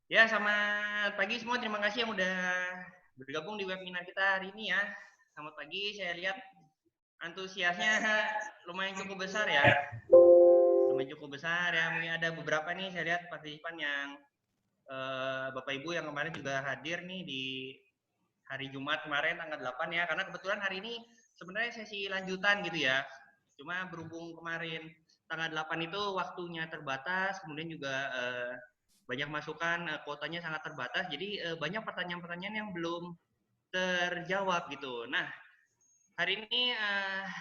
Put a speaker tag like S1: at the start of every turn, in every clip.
S1: Ya, selamat pagi semua. Terima kasih yang udah bergabung di webinar kita hari ini ya. Selamat pagi. Saya lihat antusiasnya lumayan cukup besar ya. Lumayan cukup besar ya. Mungkin ada beberapa nih saya lihat partisipan yang Bapak Ibu yang kemarin juga hadir nih di hari Jumat kemarin tanggal 8 ya. Karena kebetulan hari ini sebenarnya sesi lanjutan gitu ya. Cuma berhubung kemarin tanggal 8 itu waktunya terbatas, kemudian juga banyak masukan, kuotanya sangat terbatas, jadi banyak pertanyaan-pertanyaan yang belum terjawab gitu. Nah, hari ini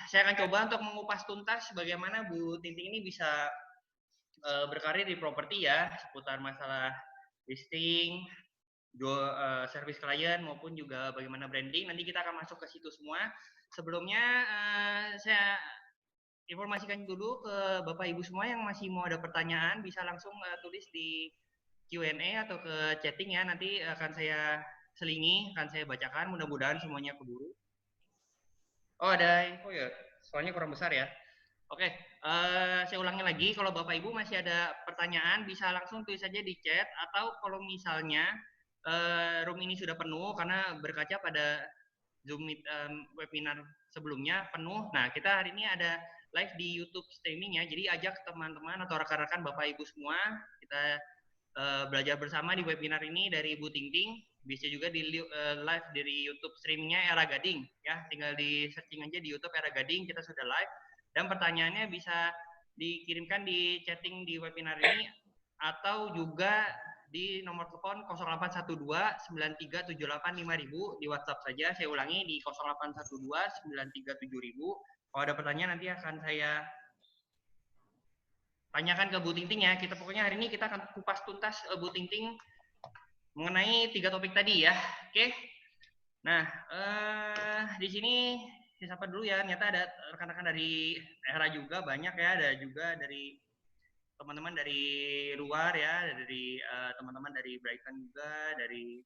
S1: saya akan coba untuk mengupas tuntas bagaimana Bu Tinting ini bisa berkarir di properti ya, seputar masalah listing, service klien maupun juga bagaimana branding. Nanti kita akan masuk ke situ semua. Sebelumnya saya informasikan dulu ke Bapak Ibu semua yang masih mau ada pertanyaan bisa langsung tulis di Q&A atau ke chatting ya. Nanti akan saya selingi, akan saya bacakan. Mudah-mudahan semuanya keburu. Oh, ada info ya. Soalnya kurang besar ya. Oke, saya ulangi lagi. Kalau Bapak Ibu masih ada pertanyaan, bisa langsung tulis saja di chat. Atau kalau misalnya room ini sudah penuh karena berkaca pada Zoom webinar sebelumnya penuh. Nah, kita hari ini ada live di YouTube streaming ya. Jadi ajak teman-teman atau rekan-rekan Bapak Ibu semua kita belajar bersama di webinar ini dari Bu Tingting. Bisa juga di live dari YouTube streamingnya Era Gading ya. Tinggal di searching aja di YouTube Era Gading, kita sudah live. Dan pertanyaannya bisa dikirimkan di chatting di webinar ini atau juga di nomor telepon 0812 9378 5000 di WhatsApp saja. Saya ulangi di 0812 937000. Kalau ada pertanyaan nanti akan saya tanyakan ke Bu Tingting ya. Kita pokoknya hari ini kita akan kupas tuntas Bu Tingting mengenai 3 topik tadi ya. Oke. Nah, di sini saya sapa dulu ya. Ternyata ada rekan-rekan dari Era juga banyak ya. Ada juga dari teman-teman dari luar ya, dari teman-teman dari Brighton juga, dari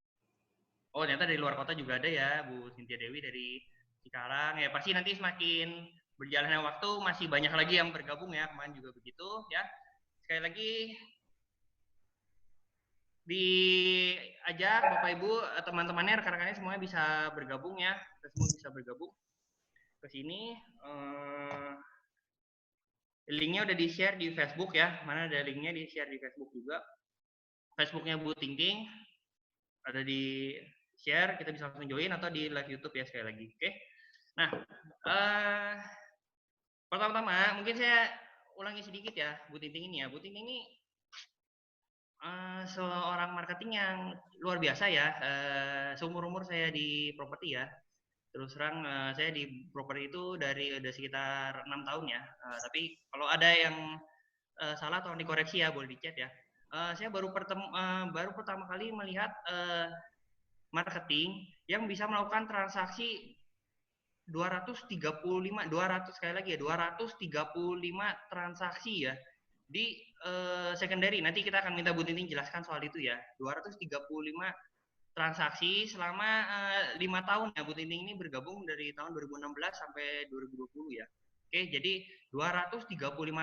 S1: ternyata dari luar kota juga ada ya, Bu Cynthia Dewi dari Cikarang. Ya pasti nanti semakin berjalannya waktu masih banyak lagi yang bergabung ya. Kemarin juga begitu ya. Sekali lagi diajak Bapak Ibu teman-temannya rekan-rekannya semuanya bisa bergabung ya, kita semua bisa bergabung ke sini. Linknya udah di share di Facebook ya, mana ada linknya di share di Facebook juga. Facebooknya Bu Tingting ada di share, kita bisa langsung join atau di live YouTube ya sekali lagi. Oke. Nah, pertama-tama mungkin saya ulangi sedikit ya Bu Tingting ini ya. Bu Tingting ini seorang marketing yang luar biasa ya. Seumur-umur saya di properti ya. Terus terang saya di properti itu dari udah sekitar 6 tahun ya. Tapi kalau ada yang salah tolong dikoreksi ya, boleh di chat ya. Saya baru pertama kali melihat marketing yang bisa melakukan transaksi 200 sekali lagi ya, 235 transaksi ya di secondary. Nanti kita akan minta Bu Tinting jelaskan soal itu ya. 235 transaksi selama 5 tahun ya. Bu Tinting ini bergabung dari tahun 2016 sampai 2020 ya. Oke, jadi 235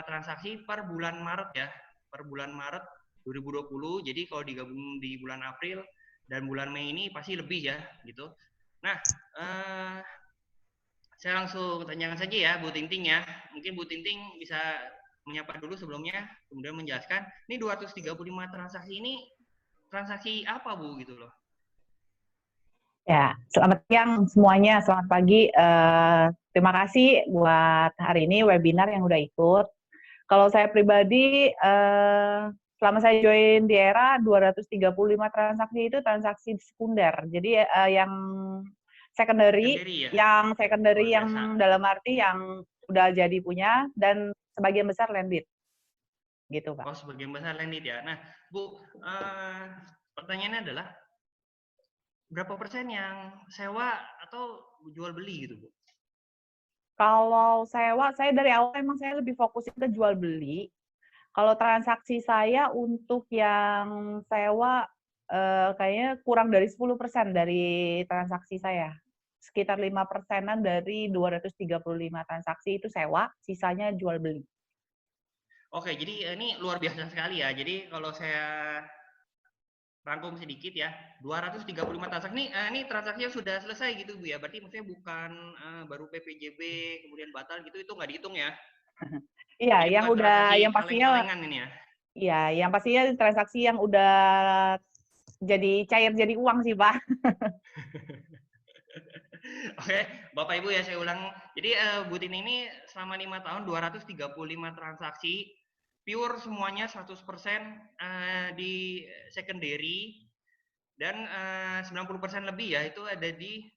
S1: transaksi per bulan Maret ya. Per bulan Maret 2020. Jadi kalau digabung di bulan April dan bulan Mei ini pasti lebih ya gitu. Nah, saya langsung tanyakan saja ya Bu Tinting ya. Mungkin Bu Tinting bisa menyapa dulu sebelumnya, kemudian menjelaskan, ini 235 transaksi ini transaksi apa Bu gitu loh.
S2: Ya, selamat siang semuanya, selamat pagi. Terima kasih buat hari ini webinar yang udah ikut. Kalau saya pribadi, selama saya join di Era, 235 transaksi itu transaksi sekunder. Jadi yang secondary
S1: ya?
S2: yang dalam arti yang udah jadi punya, dan sebagian besar landed. Gitu, Pak.
S1: Oh, sebagian besar landed ya. Nah, Bu, pertanyaannya adalah, berapa persen yang sewa atau jual beli gitu, Bu?
S2: Kalau sewa, saya dari awal emang saya lebih fokusin ke jual beli. Kalau transaksi saya untuk yang sewa kayaknya kurang dari 10% dari transaksi saya. Sekitar 5%-an dari 235 transaksi itu sewa, sisanya jual beli.
S1: Oke, jadi ini luar biasa sekali ya. Jadi kalau saya rangkum sedikit ya. 235 transaksi ini transaksinya sudah selesai gitu Bu ya. Berarti maksudnya bukan baru PPJB kemudian batal gitu, itu nggak dihitung ya.
S2: Iya,
S1: Jadi
S2: yang
S1: bukan
S2: udah,
S1: transaksi
S2: yang pastinya,
S1: kaleng-kalengan ini ya.
S2: iya, yang pastinya transaksi yang udah jadi cair jadi uang sih, Pak.
S1: Oke, Bapak Ibu ya saya ulang. Jadi Bu Tini ini selama 5 tahun 235 transaksi pure semuanya 100% di secondary dan 90% lebih ya itu ada di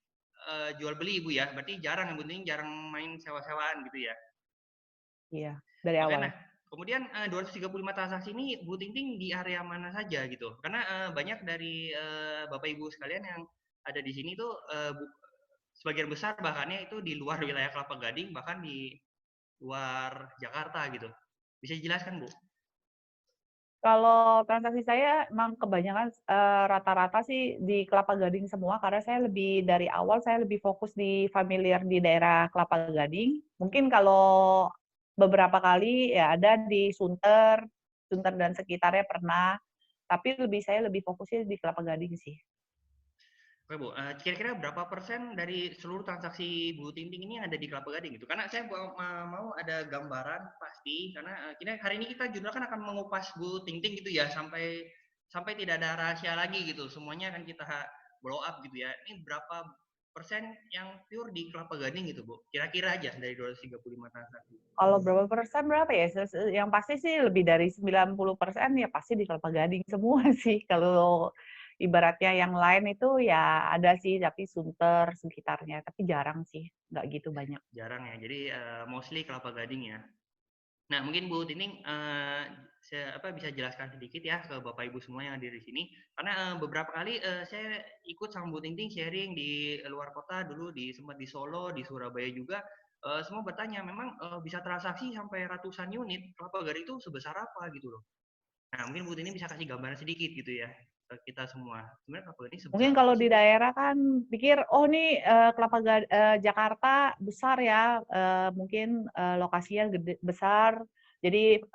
S1: jual beli Ibu ya. Berarti jarang Bu Tini jarang main sewa-sewaan gitu ya.
S2: Iya, dari
S1: Oke,
S2: awal.
S1: nah kemudian 235 transaksi ini Bu Ting di area mana saja gitu? Karena banyak dari Bapak Ibu sekalian yang ada di sini tuh sebagian besar bahkannya itu di luar wilayah Kelapa Gading, bahkan di luar Jakarta gitu. Bisa dijelaskan Bu?
S2: Kalau transaksi saya emang kebanyakan rata-rata sih di Kelapa Gading semua karena saya lebih dari awal saya lebih fokus di familiar di daerah Kelapa Gading. Mungkin kalau beberapa kali ya ada di Sunter, Sunter dan sekitarnya pernah, tapi saya lebih fokusnya di Kelapa Gading sih.
S1: Oke Bu, kira-kira berapa persen dari seluruh transaksi Bu Tinting ini yang ada di Kelapa Gading gitu? Karena saya mau ada gambaran pasti, karena hari ini kita jurnal kan akan mengupas Bu Tinting gitu ya, sampai tidak ada rahasia lagi gitu, semuanya akan kita blow up gitu ya. Ini berapa persen yang pure di Kelapa Gading gitu Bu? Kira-kira aja dari 235 transaksi.
S2: Kalau berapa persen berapa ya? Yang pasti sih lebih dari 90% ya pasti di Kelapa Gading semua sih. Kalau ibaratnya yang lain itu ya ada sih, tapi Sunter sekitarnya, tapi jarang sih, nggak gitu banyak.
S1: Jarang ya, jadi mostly Kelapa Gading ya. Nah, mungkin Bu Tining bisa jelaskan sedikit ya ke Bapak Ibu semua yang ada di sini. Karena beberapa kali saya ikut sama Bu Tining sharing di luar kota dulu, sempat di Solo, di Surabaya juga. Semua bertanya, memang bisa transaksi sampai ratusan unit, Kelapa Gading itu sebesar apa gitu loh. Nah, mungkin Bu Tining bisa kasih gambaran sedikit gitu ya ke kita semua. Sebenarnya Kelapa Gading sebesar
S2: Mungkin
S1: apa
S2: kalau
S1: sih
S2: di
S1: Bu?
S2: daerah kan pikir, oh nih Jakarta besar ya, mungkin lokasinya besar, jadi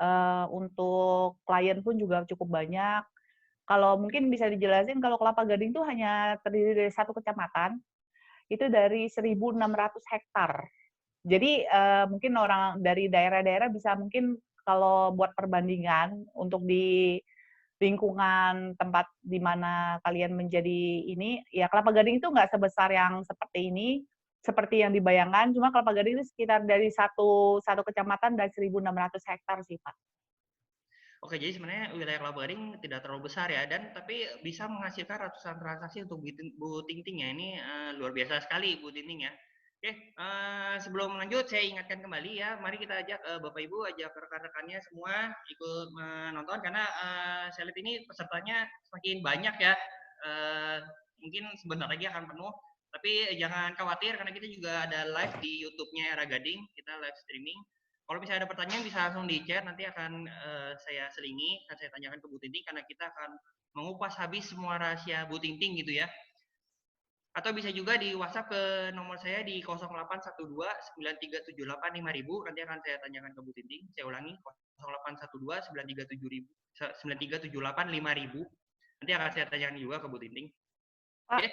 S2: untuk klien pun juga cukup banyak. Kalau mungkin bisa dijelasin kalau Kelapa Gading itu hanya terdiri dari satu kecamatan, itu dari 1.600 hektar. Jadi mungkin orang dari daerah-daerah bisa mungkin kalau buat perbandingan untuk di lingkungan tempat di mana kalian menjadi ini, ya Kelapa Gading itu nggak sebesar yang seperti ini, seperti yang dibayangkan, cuma Kelapa Gading itu sekitar dari satu kecamatan dan 1.600 hektar sih, Pak.
S1: Oke, jadi sebenarnya wilayah Kelapa Gading tidak terlalu besar ya, tapi bisa menghasilkan ratusan transaksi untuk Bu Ting ya. Ini luar biasa sekali Bu Ting ya. Oke, sebelum lanjut saya ingatkan kembali ya, mari kita ajak Bapak Ibu, ajak rekan-rekannya semua ikut menonton karena saya lihat ini pesertanya semakin banyak ya. Mungkin sebentar lagi akan penuh, tapi jangan khawatir karena kita juga ada live di YouTube-nya Era Gading, kita live streaming. Kalau misalnya ada pertanyaan bisa langsung di chat, nanti akan saya selingi, akan saya tanyakan ke Bu Tinting karena kita akan mengupas habis semua rahasia Bu Tinting gitu ya. Atau bisa juga di WhatsApp ke nomor saya di 0812 9378 5000, nanti akan saya tanyakan ke Bu Tinting. Saya ulangi 0812 9378 5000. Nanti akan saya tanyakan juga ke Bu Tinting.
S2: Pak,
S1: Oke.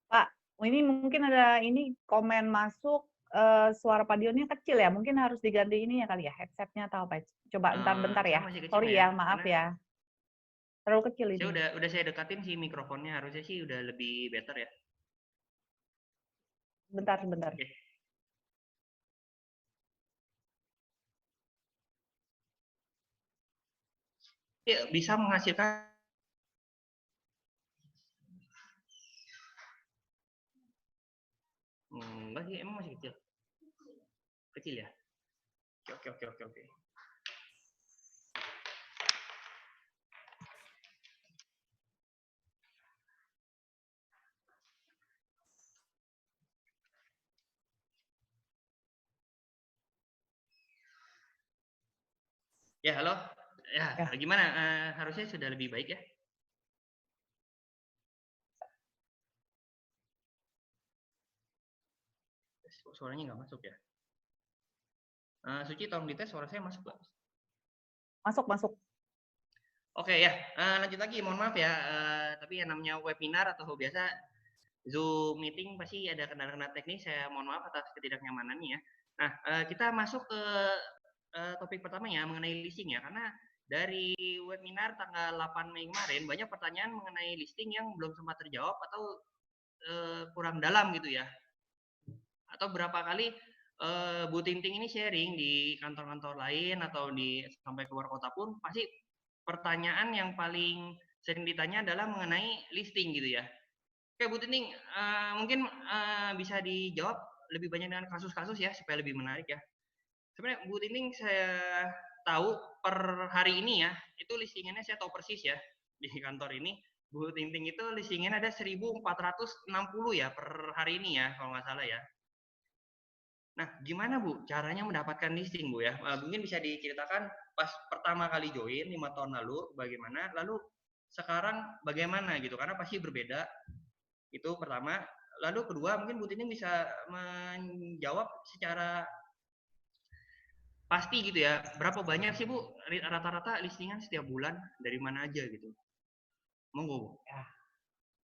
S2: Pak, ini mungkin ada ini komen masuk, suara Pak Dionnya kecil ya, mungkin harus diganti ini ya kali ya, headset-nya atau apa? Coba bentar
S1: Saya
S2: ya.
S1: masih kecil
S2: Sorry
S1: ya,
S2: ya, maaf
S1: karena
S2: ya. Terlalu kecil
S1: saya
S2: ini.
S1: udah saya dekatin sih mikrofonnya, harusnya sih udah lebih better ya.
S2: Bentar, sebentar.
S1: Oke. Ya, bisa menghasilkan enggak sih, emang masih kecil. Kecil ya? Oke. Ya, halo. Ya,
S2: Ya.
S1: gimana? Harusnya sudah lebih baik ya? Suaranya nggak masuk ya? Suci, tolong dites suara saya masuk nggak?
S2: Masuk.
S1: Oke ya, lanjut lagi. Mohon maaf ya, tapi yang namanya webinar atau biasa Zoom meeting pasti ada kendala-kendala teknis. Saya mohon maaf atas ketidaknyamanannya ya. Nah, kita masuk ke topik pertama ya, mengenai listing ya. Karena dari webinar tanggal 8 Mei kemarin banyak pertanyaan mengenai listing yang belum sempat terjawab atau kurang dalam gitu ya. Atau berapa kali Bu Tinting ini sharing di kantor-kantor lain atau sampai keluar kota pun pasti pertanyaan yang paling sering ditanya adalah mengenai listing gitu ya. Oke Bu Tinting, mungkin bisa dijawab lebih banyak dengan kasus-kasus ya supaya lebih menarik ya. Sebenarnya Bu Tinting saya tahu per hari ini ya, itu listingannya saya tahu persis ya di kantor ini. Bu Tinting itu listingan ada 1460 ya per hari ini ya kalau nggak salah ya. Nah, gimana Bu caranya mendapatkan listing Bu ya? Mungkin bisa diceritakan pas pertama kali join 5 tahun lalu bagaimana, lalu sekarang bagaimana gitu, karena pasti berbeda. Itu pertama. Lalu kedua, mungkin Bu Tini bisa menjawab secara pasti gitu ya, berapa banyak sih Bu rata-rata listingan setiap bulan, dari mana aja gitu? Monggo Bu.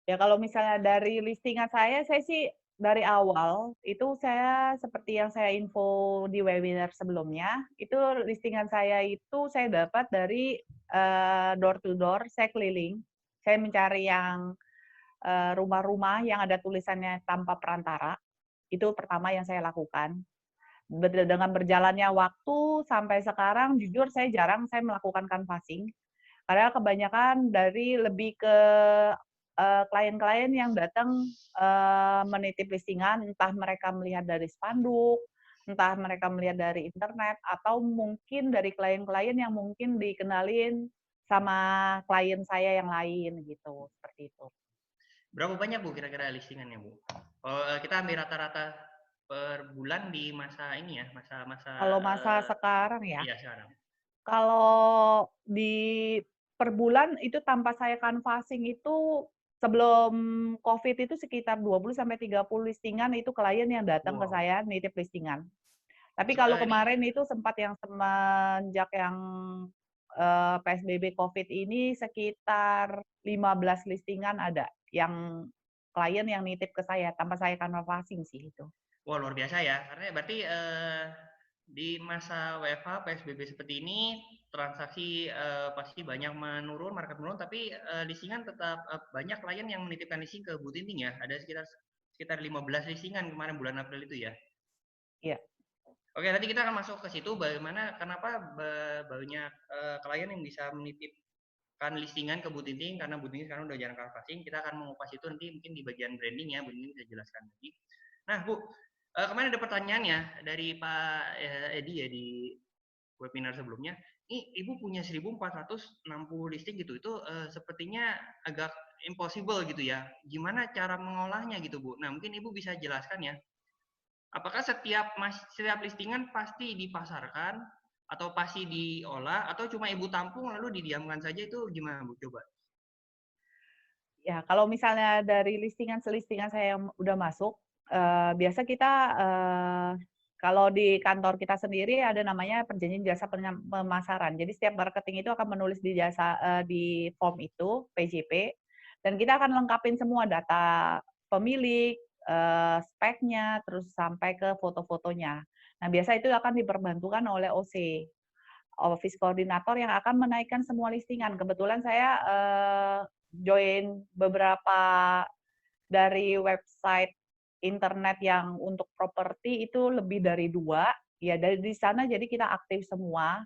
S2: Ya kalau misalnya dari listingan saya sih dari awal itu saya seperti yang saya info di webinar sebelumnya, itu listingan saya itu saya dapat dari door to door, saya keliling, saya mencari yang rumah-rumah yang ada tulisannya tanpa perantara. Itu pertama yang saya lakukan. Dengan berjalannya waktu sampai sekarang, jujur saya jarang saya melakukan canvassing. Karena kebanyakan dari lebih ke klien-klien yang datang menitip listingan, entah mereka melihat dari spanduk, entah mereka melihat dari internet, atau mungkin dari klien-klien yang mungkin dikenalin sama klien saya yang lain gitu, seperti itu.
S1: Berapa banyak Bu kira-kira listingannya Bu? Kita ambil rata-rata per bulan di masa ini ya, masa-masa
S2: Kalau masa sekarang ya,
S1: iya sekarang.
S2: kalau di per bulan itu tanpa saya canvassing itu sebelum Covid itu sekitar 20 sampai 30 listingan itu klien yang datang ke
S1: Wow.
S2: saya nitip listingan. Tapi kalau
S1: Sehari
S2: kemarin itu sempat yang semenjak yang PSBB Covid ini sekitar 15 listingan ada yang klien yang nitip ke saya tanpa saya canvassing sih itu.
S1: wah luar biasa ya, karena berarti di masa WFH PSBB seperti ini transaksi pasti banyak menurun, market menurun, tapi listingan tetap banyak klien yang menitipkan listing ke Bu Tinting ya. Ada sekitar 15 listingan kemarin bulan April itu ya.
S2: Iya.
S1: Oke, nanti kita akan masuk ke situ bagaimana kenapa banyak klien yang bisa menitipkan listingan ke Bu Tinting, karena Bu Tinting sekarang udah jarang canvassing. Kita akan mengupas itu nanti mungkin di bagian branding ya, Bu Tinting bisa jelaskan lagi. Nah, Bu, kemarin ada pertanyaannya dari Pak Edi ya di webinar sebelumnya. Ini Ibu punya 1460 listing gitu. Itu sepertinya agak impossible gitu ya. Gimana cara mengolahnya gitu, Bu? Nah, mungkin Ibu bisa jelaskan ya. Apakah setiap listingan pasti dipasarkan atau pasti diolah atau cuma Ibu tampung lalu didiamkan saja, itu gimana Bu? Coba.
S2: Ya, kalau misalnya dari listingan-selistingan saya yang udah masuk, biasa kita, kalau di kantor kita sendiri ada namanya perjanjian jasa pemasaran. Jadi setiap marketing itu akan menulis di di form itu, PJP, dan kita akan lengkapin semua data pemilik, speknya, terus sampai ke foto-fotonya. Nah, biasa itu akan diperbantukan oleh OC, office koordinator yang akan menaikkan semua listingan. Kebetulan saya join beberapa dari website internet yang untuk properti itu lebih dari 2, ya dari di sana jadi kita aktif semua.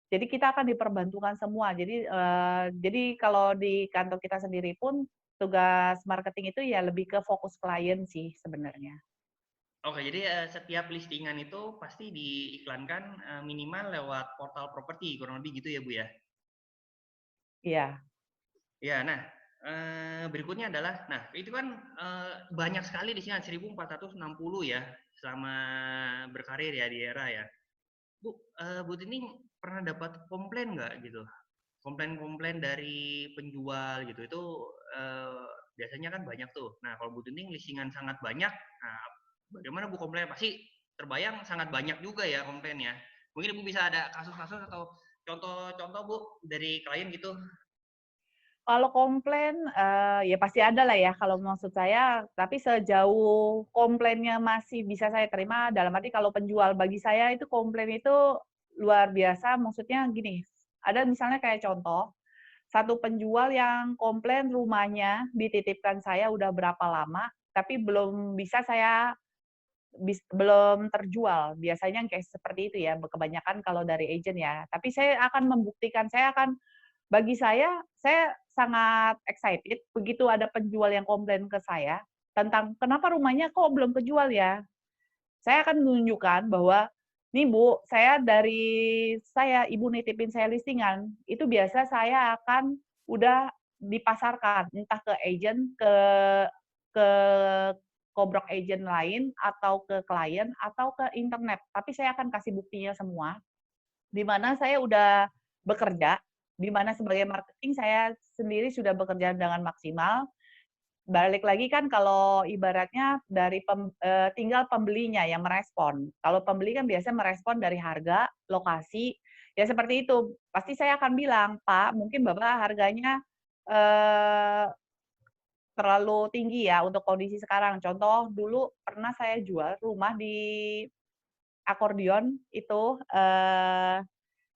S2: Jadi kita akan diperbantukan semua. Jadi kalau di kantor kita sendiri pun tugas marketing itu ya lebih ke fokus klien sih sebenarnya.
S1: Oke, jadi setiap listingan itu pasti diiklankan minimal lewat portal properti, kurang lebih gitu ya Bu ya?
S2: Iya.
S1: Ya, nah berikutnya adalah, nah itu kan banyak sekali di sini 1460 ya selama berkarir ya di era ya. Bu, Bu Tining pernah dapat komplain nggak gitu? Komplain-komplain dari penjual gitu itu biasanya kan banyak tuh. Nah kalau Bu Tining listingan sangat banyak, nah bagaimana Bu komplain? Pasti terbayang sangat banyak juga ya komplainnya. Mungkin Ibu bisa ada kasus-kasus atau contoh-contoh Bu dari klien gitu.
S2: Kalau komplain, ya pasti ada lah ya kalau maksud saya, tapi sejauh komplainnya masih bisa saya terima, dalam arti kalau penjual bagi saya itu komplain itu luar biasa, maksudnya gini, ada misalnya kayak contoh, satu penjual yang komplain rumahnya dititipkan saya udah berapa lama, tapi belum bisa saya belum terjual. Biasanya kayak seperti itu ya, kebanyakan kalau dari agent ya. Tapi saya akan membuktikan, bagi saya sangat excited begitu ada penjual yang komplain ke saya tentang kenapa rumahnya kok belum kejual ya. Saya akan menunjukkan bahwa, nih Bu, Ibu nitipin saya listingan, itu biasa saya akan udah dipasarkan, entah ke agent, ke kobrok agent lain, atau ke klien, atau ke internet. Tapi saya akan kasih buktinya semua, di mana saya udah bekerja, di mana sebagai marketing saya sendiri sudah bekerja dengan maksimal. Balik lagi kan kalau ibaratnya tinggal pembelinya yang merespon. Kalau pembeli kan biasanya merespon dari harga, lokasi, ya seperti itu. Pasti saya akan bilang, "Pak, mungkin Bapak harganya, eee, terlalu tinggi ya untuk kondisi sekarang." Contoh, dulu pernah saya jual rumah di Akordion itu,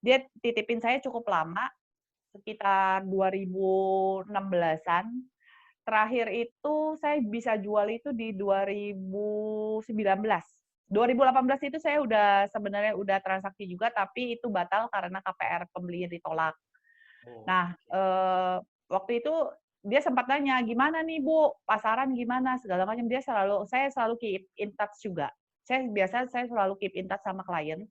S2: dia titipin saya cukup lama, sekitar 2016-an. Terakhir itu saya bisa jual itu di 2019. 2018 itu saya sebenarnya udah transaksi juga, tapi itu batal karena KPR pembelinya ditolak.
S1: Oh,
S2: Nah, waktu itu dia sempat nanya, "Gimana nih Bu, pasaran gimana?" Segala macam. Saya selalu keep in touch juga. Saya selalu keep in touch sama klien.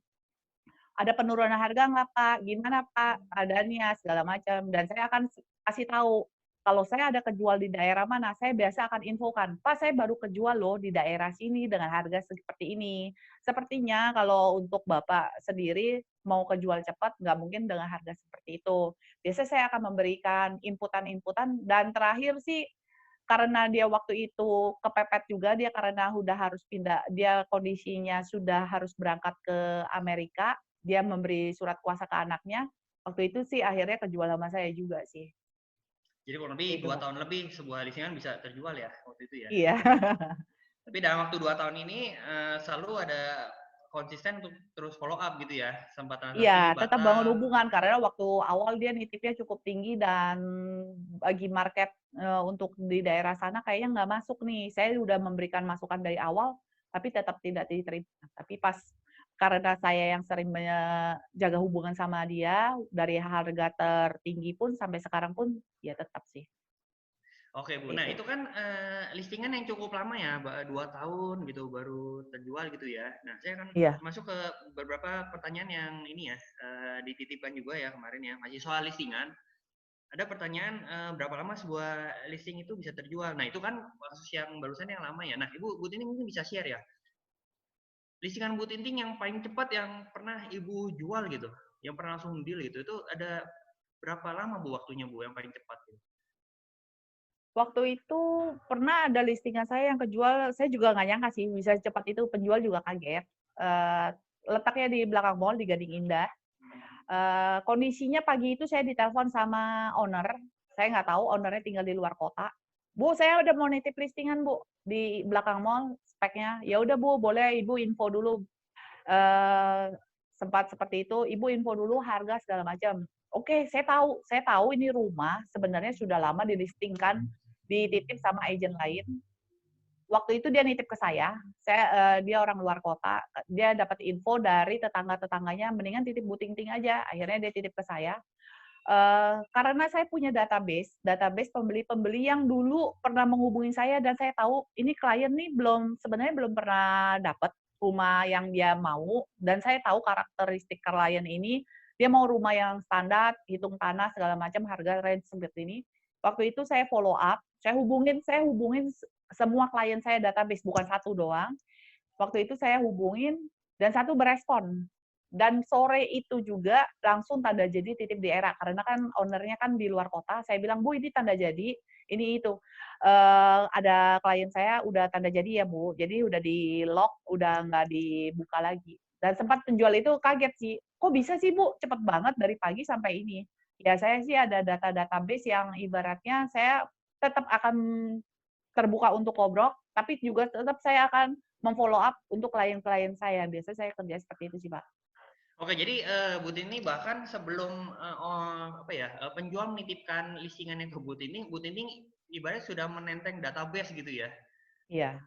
S2: "Ada penurunan harga nggak Pak? Gimana Pak keadaannya?" Segala macam. Dan saya akan kasih tahu, kalau saya ada kejual di daerah mana, saya biasa akan infokan, "Pak, saya baru kejual loh di daerah sini dengan harga seperti ini. Sepertinya kalau untuk Bapak sendiri mau kejual cepat, nggak mungkin dengan harga seperti itu." Biasanya saya akan memberikan inputan-inputan, dan terakhir sih karena dia waktu itu kepepet juga, dia karena udah harus pindah, dia kondisinya sudah harus berangkat ke Amerika, dia memberi surat kuasa ke anaknya, waktu itu sih akhirnya kejual sama saya juga sih.
S1: jadi kurang lebih
S2: Gitu,
S1: 2
S2: Mbak.
S1: tahun lebih sebuah listingan bisa terjual ya waktu itu ya.
S2: Iya.
S1: Tapi dalam waktu 2 tahun ini selalu ada konsisten untuk terus follow up gitu ya. Sempat transaksi
S2: Iya, tetap bangun
S1: batal.
S2: hubungan karena waktu awal dia nitipnya cukup tinggi dan bagi market, untuk di daerah sana kayaknya nggak masuk nih. Saya udah memberikan masukan dari awal, tapi tetap tidak diterima. Tapi pas karena saya yang sering menjaga hubungan sama dia, dari harga tertinggi pun sampai sekarang pun, ya tetap sih,
S1: Oke Bu, nah
S2: gitu.
S1: itu kan listingan yang cukup lama ya, 2 tahun gitu baru terjual gitu ya. Nah saya akan
S2: Iya.
S1: masuk ke beberapa pertanyaan yang ini ya, dititipkan juga ya kemarin ya, masih soal listingan. Ada pertanyaan berapa lama sebuah listing itu bisa terjual. Nah itu kan kasus yang barusan yang lama ya. Nah Ibu, Bu Tini mungkin bisa share ya, listingan Bu Tinting yang paling cepat yang pernah Ibu jual gitu, yang pernah langsung deal gitu, itu ada berapa lama Bu waktunya Bu yang paling cepat gitu?
S2: Waktu itu pernah ada listingan saya yang kejual, saya juga nggak nyangka sih bisa secepat itu, penjual juga kaget. Eee, Letaknya di belakang mall di Gading Indah. Kondisinya pagi itu saya ditelepon sama owner, saya nggak tahu owner-nya tinggal di luar kota. "Bu, saya udah mau nitip listingan Bu, di belakang mall speknya." "Ya udah Bu, boleh Ibu info dulu." Eee, Sempat seperti itu, "Ibu info dulu harga segala macam." Oke, saya tahu ini rumah sebenarnya sudah lama dilistingkan, dititip sama agen lain. Waktu itu dia nitip ke dia orang luar kota, dia dapat info dari tetangga-tetangganya, "Mendingan titip Bu Ting Ting aja." Akhirnya dia titip ke saya. Karena saya punya database pembeli-pembeli yang dulu pernah menghubungi saya dan saya tahu ini klien nih sebenarnya belum pernah dapat rumah yang dia mau, dan saya tahu karakteristik klien ini, dia mau rumah yang standar, hitung tanah segala macam, harga range seperti ini. Waktu itu saya follow up, saya hubungin semua klien saya database, bukan satu doang. Waktu itu saya hubungin dan satu berespon. Dan sore itu juga langsung tanda jadi titip di Era, karena kan owner-nya kan di luar kota. Saya bilang, "Bu, ini tanda jadi, ini itu. Ada klien saya udah tanda jadi ya, Bu. Jadi udah di-lock, udah nggak dibuka lagi." Dan sempat penjual itu kaget sih, "Kok bisa sih, Bu, cepet banget dari pagi sampai ini?" Ya saya sih ada data database yang ibaratnya saya tetap akan terbuka untuk kobrok, tapi juga tetap saya akan mem-follow up untuk klien-klien saya. Biasanya saya kerja seperti itu sih, Pak.
S1: Oke, jadi Bu Tini bahkan sebelum penjual menitipkan listingannya ke Bu Tini ibaratnya sudah menenteng database gitu ya.
S2: Iya.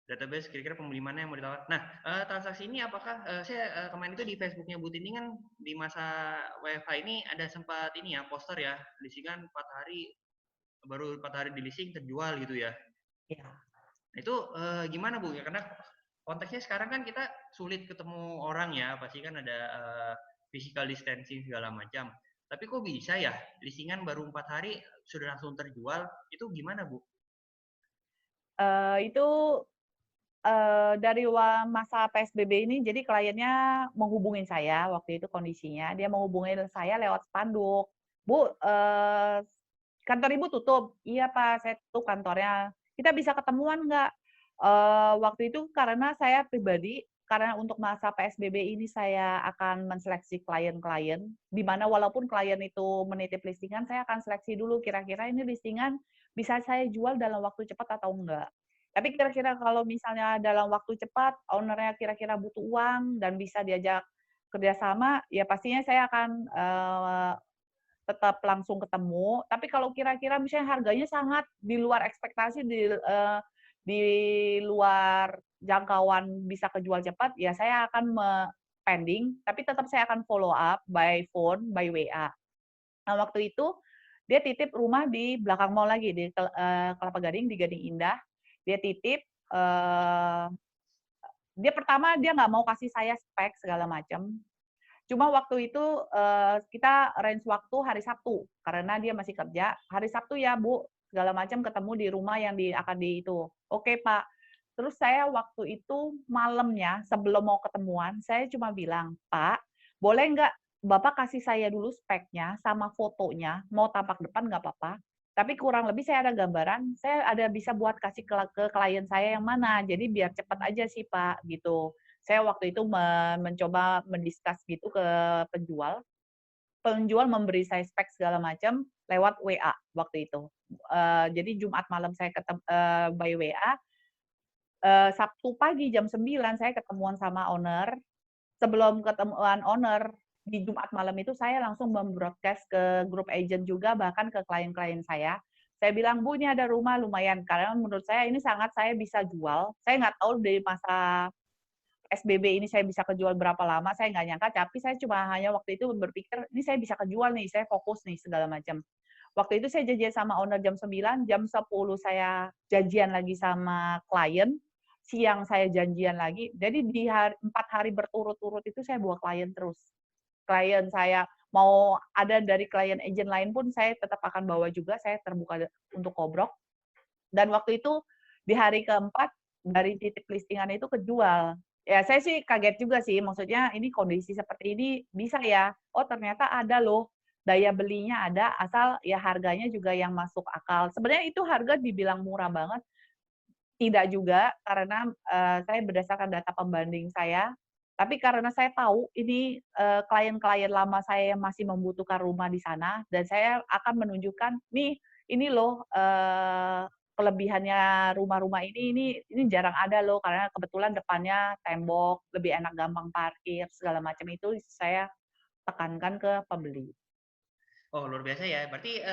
S1: Database kira-kira pembeli mana yang mau ditawar. Nah, transaksi ini apakah saya kemarin itu di Facebooknya Bu Tini kan di masa WFH ini ada sempat ini ya poster ya listingan 4 hari baru 4 hari di listing terjual gitu ya.
S2: Iya.
S1: Nah, itu gimana Bu? Ya karena konteksnya sekarang kan kita sulit ketemu orang ya, pasti kan ada physical distancing segala macam. Tapi kok bisa ya listingan baru 4 hari sudah langsung terjual? Itu gimana Bu?
S2: Itu dari masa PSBB ini, jadi kliennya menghubungin saya, waktu itu kondisinya, dia menghubungin saya lewat spanduk. "Bu, kantor Ibu tutup." "Iya, Pak, saya tutup kantornya." "Kita bisa ketemuan nggak?" Waktu itu karena saya pribadi, karena untuk masa PSBB ini saya akan menseleksi klien-klien, di mana walaupun klien itu menitip listingan, saya akan seleksi dulu kira-kira ini listingan bisa saya jual dalam waktu cepat atau enggak. Tapi kira-kira kalau misalnya dalam waktu cepat, owner-nya kira-kira butuh uang dan bisa diajak kerjasama, ya pastinya saya akan, tetap langsung ketemu. Tapi kalau kira-kira misalnya harganya sangat di luar ekspektasi, di luar jangkauan bisa kejual cepat, ya saya akan pending, tapi tetap saya akan follow up by phone, by WA. Nah, waktu itu dia titip rumah di belakang mall lagi, di Kelapa Gading, di Gading Indah. Dia titip, dia pertama dia nggak mau kasih saya spek segala macam. Cuma waktu itu, kita range waktu hari Sabtu, karena dia masih kerja. "Hari Sabtu ya, Bu," segala macam, "ketemu di rumah yang akan di itu." "Oke, Pak." Terus saya waktu itu malamnya, sebelum mau ketemuan, saya cuma bilang, "Pak, boleh nggak Bapak kasih saya dulu speknya sama fotonya, mau tampak depan nggak apa-apa, tapi kurang lebih saya ada gambaran, saya ada bisa buat kasih ke klien saya yang mana, jadi biar cepat aja sih, Pak," gitu. Saya waktu itu mencoba mendiskus gitu ke penjual. Penjual memberi saya spek segala macam lewat WA waktu itu. Jadi Jumat malam saya by WA, Sabtu pagi jam 9 saya ketemuan sama owner. Sebelum ketemuan owner, di Jumat malam itu saya langsung mem-broadcast ke grup agent juga, bahkan ke klien-klien saya. Saya bilang, "Bu, ini ada rumah lumayan," karena menurut saya ini sangat saya bisa jual. Saya nggak tahu dari masa SBB ini saya bisa kejual berapa lama, saya nggak nyangka, tapi saya cuma hanya waktu itu berpikir, "Ini saya bisa kejual nih, saya fokus nih," segala macam. Waktu itu saya janjian sama owner jam 9, jam 10 saya janjian lagi sama klien, siang saya janjian lagi. Jadi di 4 hari berturut-turut itu saya bawa klien terus. Klien saya mau ada dari klien agent lain pun saya tetap akan bawa juga, saya terbuka untuk kobrok. Dan waktu itu di hari keempat dari titip listingan itu kejual. Ya saya sih kaget juga sih, maksudnya ini kondisi seperti ini bisa ya? Oh ternyata ada loh, daya belinya ada, asal ya harganya juga yang masuk akal. Sebenarnya itu harga dibilang murah banget, tidak juga, karena, saya berdasarkan data pembanding saya, tapi karena saya tahu ini, klien-klien lama saya yang masih membutuhkan rumah di sana, dan saya akan menunjukkan, "Nih, ini loh, kelebihannya rumah-rumah ini jarang ada loh, karena kebetulan depannya tembok, lebih enak gampang parkir," segala macam itu saya tekankan ke pembeli.
S1: Oh, luar biasa ya. Berarti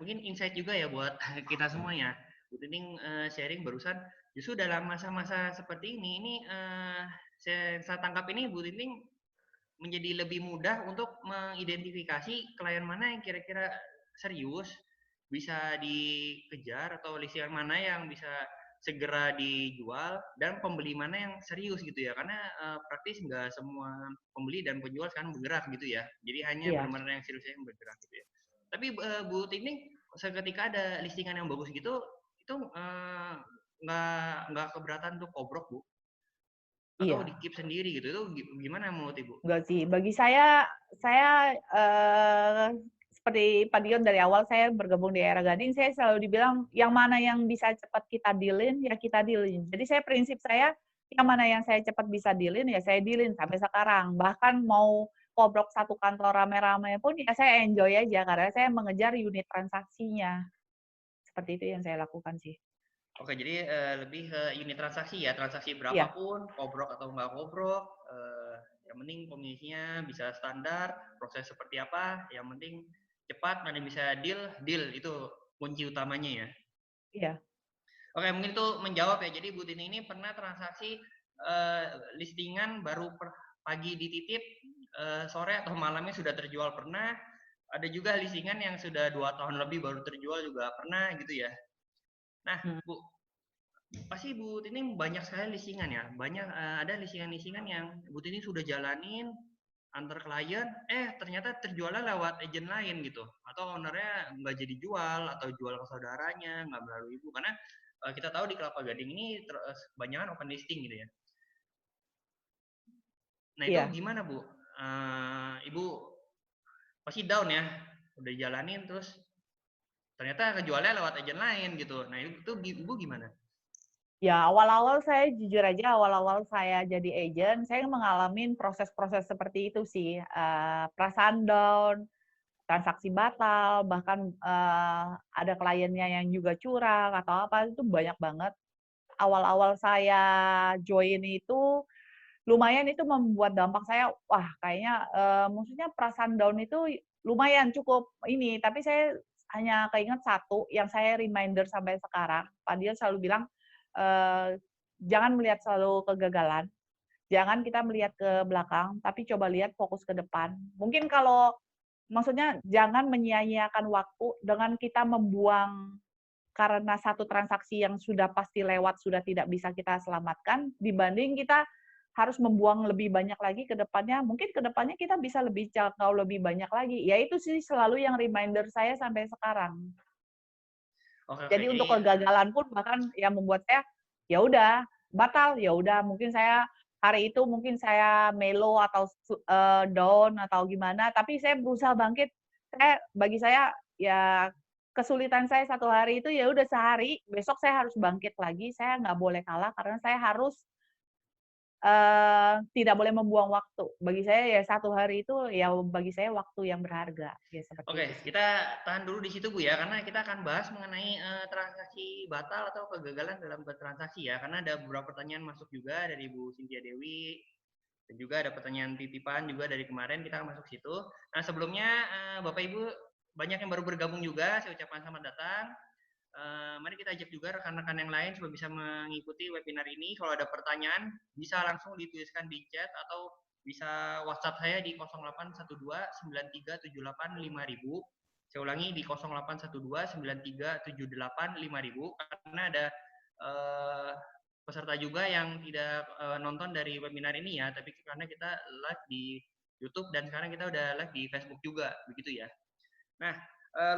S1: mungkin insight juga ya buat kita semuanya. Bu Tining sharing barusan, justru dalam masa-masa seperti ini saya tangkap ini Bu Tining menjadi lebih mudah untuk mengidentifikasi klien mana yang kira-kira serius bisa dikejar atau listingan mana yang bisa segera dijual dan pembeli mana yang serius gitu ya, karena praktis nggak semua pembeli dan penjual sekarang bergerak gitu ya, jadi hanya
S2: Iya.
S1: benar-benar yang serius yang bergerak gitu ya. Tapi Bu Tining seketika ada listingan yang bagus gitu itu nggak keberatan untuk kobrok Bu, atau di
S2: Iya.
S1: keep sendiri gitu, itu gimana menurut Ibu?
S2: Enggak sih, bagi saya, seperti Pak Dion dari awal saya bergabung di Era Gading, saya selalu dibilang, "Yang mana yang bisa cepat kita deal-in, ya kita deal-in." Jadi prinsip saya, yang mana yang saya cepat bisa deal-in, ya saya deal-in sampai sekarang. Bahkan mau kobrok satu kantor rame-rame pun ya saya enjoy aja karena saya mengejar unit transaksinya. Seperti itu yang saya lakukan sih.
S1: Oke, jadi lebih ke unit transaksi ya, transaksi
S2: Iya,
S1: berapapun, kobrok atau nggak kobrok, yang penting komisinya bisa standar, proses seperti apa, yang penting cepat, dan bisa deal itu kunci utamanya ya.
S2: iya.
S1: Oke, mungkin itu menjawab ya. Jadi Bu Tini ini pernah transaksi listingan baru pagi dititip, sore atau malamnya sudah terjual pernah. Ada juga listingan yang sudah 2 tahun lebih baru terjual juga pernah gitu ya. Nah, Bu, pasti Bu Tini banyak sekali listingan ya. Banyak ada listingan-listingan yang Bu Tini sudah jalanin antar klien, ternyata terjualnya lewat agent lain gitu, atau ownernya nggak jadi jual atau jual ke saudaranya, nggak melalui Ibu, karena kita tahu di Kelapa Gading ini kebanyakan open listing gitu ya. Nah itu
S2: Iya.
S1: gimana Bu? Ibu pasti down ya, udah jalanin terus ternyata kejualnya lewat agent lain gitu. Nah itu Ibu gimana?
S2: Ya, awal-awal saya jujur aja, awal-awal saya jadi agent, saya mengalami proses-proses seperti itu sih. Perasaan down, transaksi batal, bahkan ada kliennya yang juga curang atau apa, itu banyak banget. Awal-awal saya join itu, lumayan itu membuat dampak saya, wah kayaknya maksudnya perasaan down itu lumayan cukup ini, tapi saya hanya keinget satu yang saya reminder sampai sekarang. Pak Dio selalu bilang, jangan melihat selalu kegagalan, jangan kita melihat ke belakang, tapi coba lihat fokus ke depan. Mungkin kalau maksudnya jangan menyia-nyiakan waktu dengan kita membuang karena satu transaksi yang sudah pasti lewat, sudah tidak bisa kita selamatkan, dibanding kita harus membuang lebih banyak lagi ke depannya, mungkin ke depannya kita bisa lebih jangkau lebih banyak lagi. Ya itu sih selalu yang reminder saya sampai sekarang.
S1: Oke,
S2: Jadi
S1: jadi
S2: untuk kegagalan pun bahkan yang membuat saya, ya udah, batal, ya udah mungkin saya hari itu mungkin saya melo atau down atau gimana, tapi saya berusaha bangkit. Bagi saya ya kesulitan saya satu hari itu ya udah sehari, besok saya harus bangkit lagi, saya nggak boleh kalah karena saya harus tidak boleh membuang waktu. Bagi saya ya satu hari itu ya bagi saya waktu yang berharga, ya seperti
S1: oke,
S2: itu sih.
S1: kita tahan dulu di situ Bu ya, karena kita akan bahas mengenai transaksi batal atau kegagalan dalam bertransaksi ya, karena ada beberapa pertanyaan masuk juga dari Bu Cynthia Dewi, dan juga ada pertanyaan titipan juga dari kemarin, kita akan masuk situ. Nah sebelumnya Bapak Ibu banyak yang baru bergabung juga, saya ucapkan selamat datang. Mari kita ajak juga rekan-rekan yang lain supaya bisa mengikuti webinar ini. Kalau ada pertanyaan bisa langsung dituliskan di chat atau bisa WhatsApp saya di 081293785000. Saya ulangi di 081293785000 karena ada peserta juga yang tidak nonton dari webinar ini ya, tapi karena kita live di YouTube dan sekarang kita udah live di Facebook juga, begitu ya. Nah,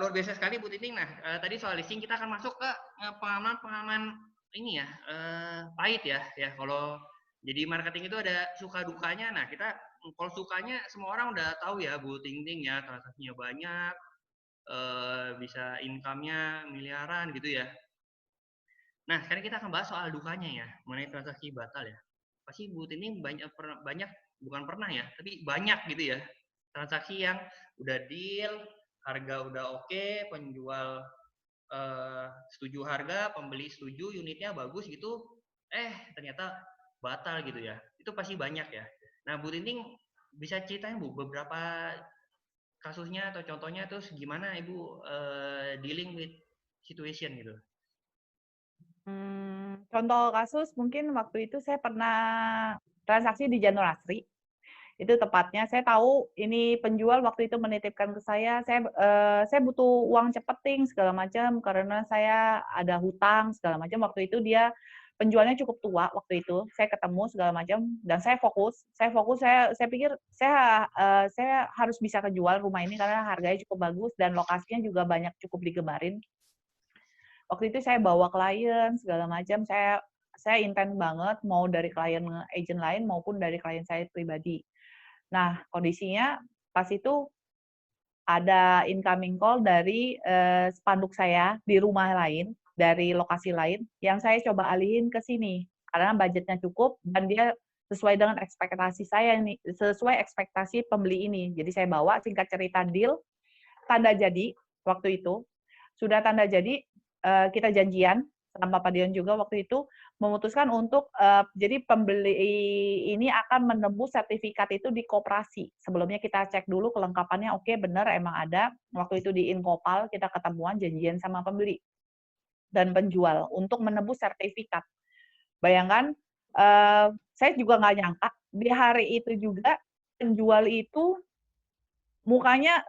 S1: luar biasa sekali Bu Titing. Nah, tadi soal listing kita akan masuk ke pengalaman-pengalaman ini ya, pahit ya. Ya, kalau jadi marketing itu ada suka dukanya. Nah, kita kalau sukanya semua orang udah tahu ya Bu Ting ya, transaksinya banyak, bisa income-nya miliaran gitu ya. Nah, sekarang kita akan bahas soal dukanya ya, mengenai transaksi batal ya. Pasti Bu Ting banyak bukan pernah ya, tapi banyak gitu ya transaksi yang udah deal, harga udah oke, penjual setuju harga, pembeli setuju, unitnya bagus gitu, ternyata batal gitu ya. Itu pasti banyak ya. Nah, Bu Tinting bisa ceritain Bu beberapa kasusnya atau contohnya, terus gimana Ibu dealing with situation gitu.
S2: Contoh kasus mungkin waktu itu saya pernah transaksi di Januari Asri. Itu tepatnya saya tahu ini penjual waktu itu menitipkan ke saya butuh uang cepeting segala macam karena saya ada hutang segala macam. Waktu itu dia penjualnya cukup tua waktu itu. Saya ketemu segala macam dan saya fokus. Saya pikir saya harus bisa kejual rumah ini karena harganya cukup bagus dan lokasinya juga banyak cukup digebarin. Waktu itu saya bawa klien segala macam, saya intent banget mau dari klien agent lain maupun dari klien saya pribadi. Nah, kondisinya pas itu ada incoming call dari spanduk saya di rumah lain, dari lokasi lain, yang saya coba alihin ke sini. Karena budgetnya cukup dan dia sesuai dengan ekspektasi saya nih, sesuai ekspektasi pembeli ini. Jadi saya bawa singkat cerita deal, tanda jadi waktu itu. Sudah tanda jadi, kita janjian sama Pak Dion juga waktu itu memutuskan untuk, jadi pembeli ini akan menebus sertifikat itu di koperasi. Sebelumnya kita cek dulu kelengkapannya, oke benar emang ada. Waktu itu di Inkopal kita ketemuan janjian sama pembeli dan penjual untuk menebus sertifikat. Bayangkan, saya juga nggak nyangka di hari itu juga penjual itu mukanya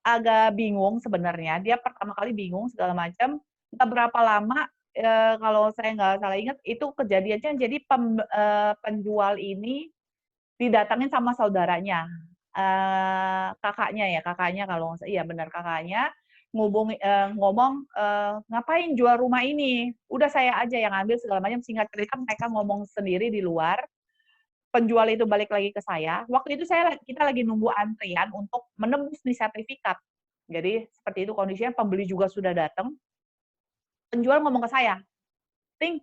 S2: agak bingung sebenarnya. Dia pertama kali bingung segala macam. Entah berapa lama, kalau saya nggak salah ingat itu kejadiannya jadi penjual ini didatangin sama saudaranya, kakaknya kalau nggak iya benar kakaknya, ngomong, "Ngapain jual rumah ini? Udah saya aja yang ambil," segala macam. Singkat cerita mereka ngomong sendiri di luar, penjual itu balik lagi ke saya. Waktu itu kita lagi nunggu antrian untuk menebus nih sertifikat. Jadi seperti itu kondisinya, pembeli juga sudah datang, penjual ngomong ke saya, "Ting,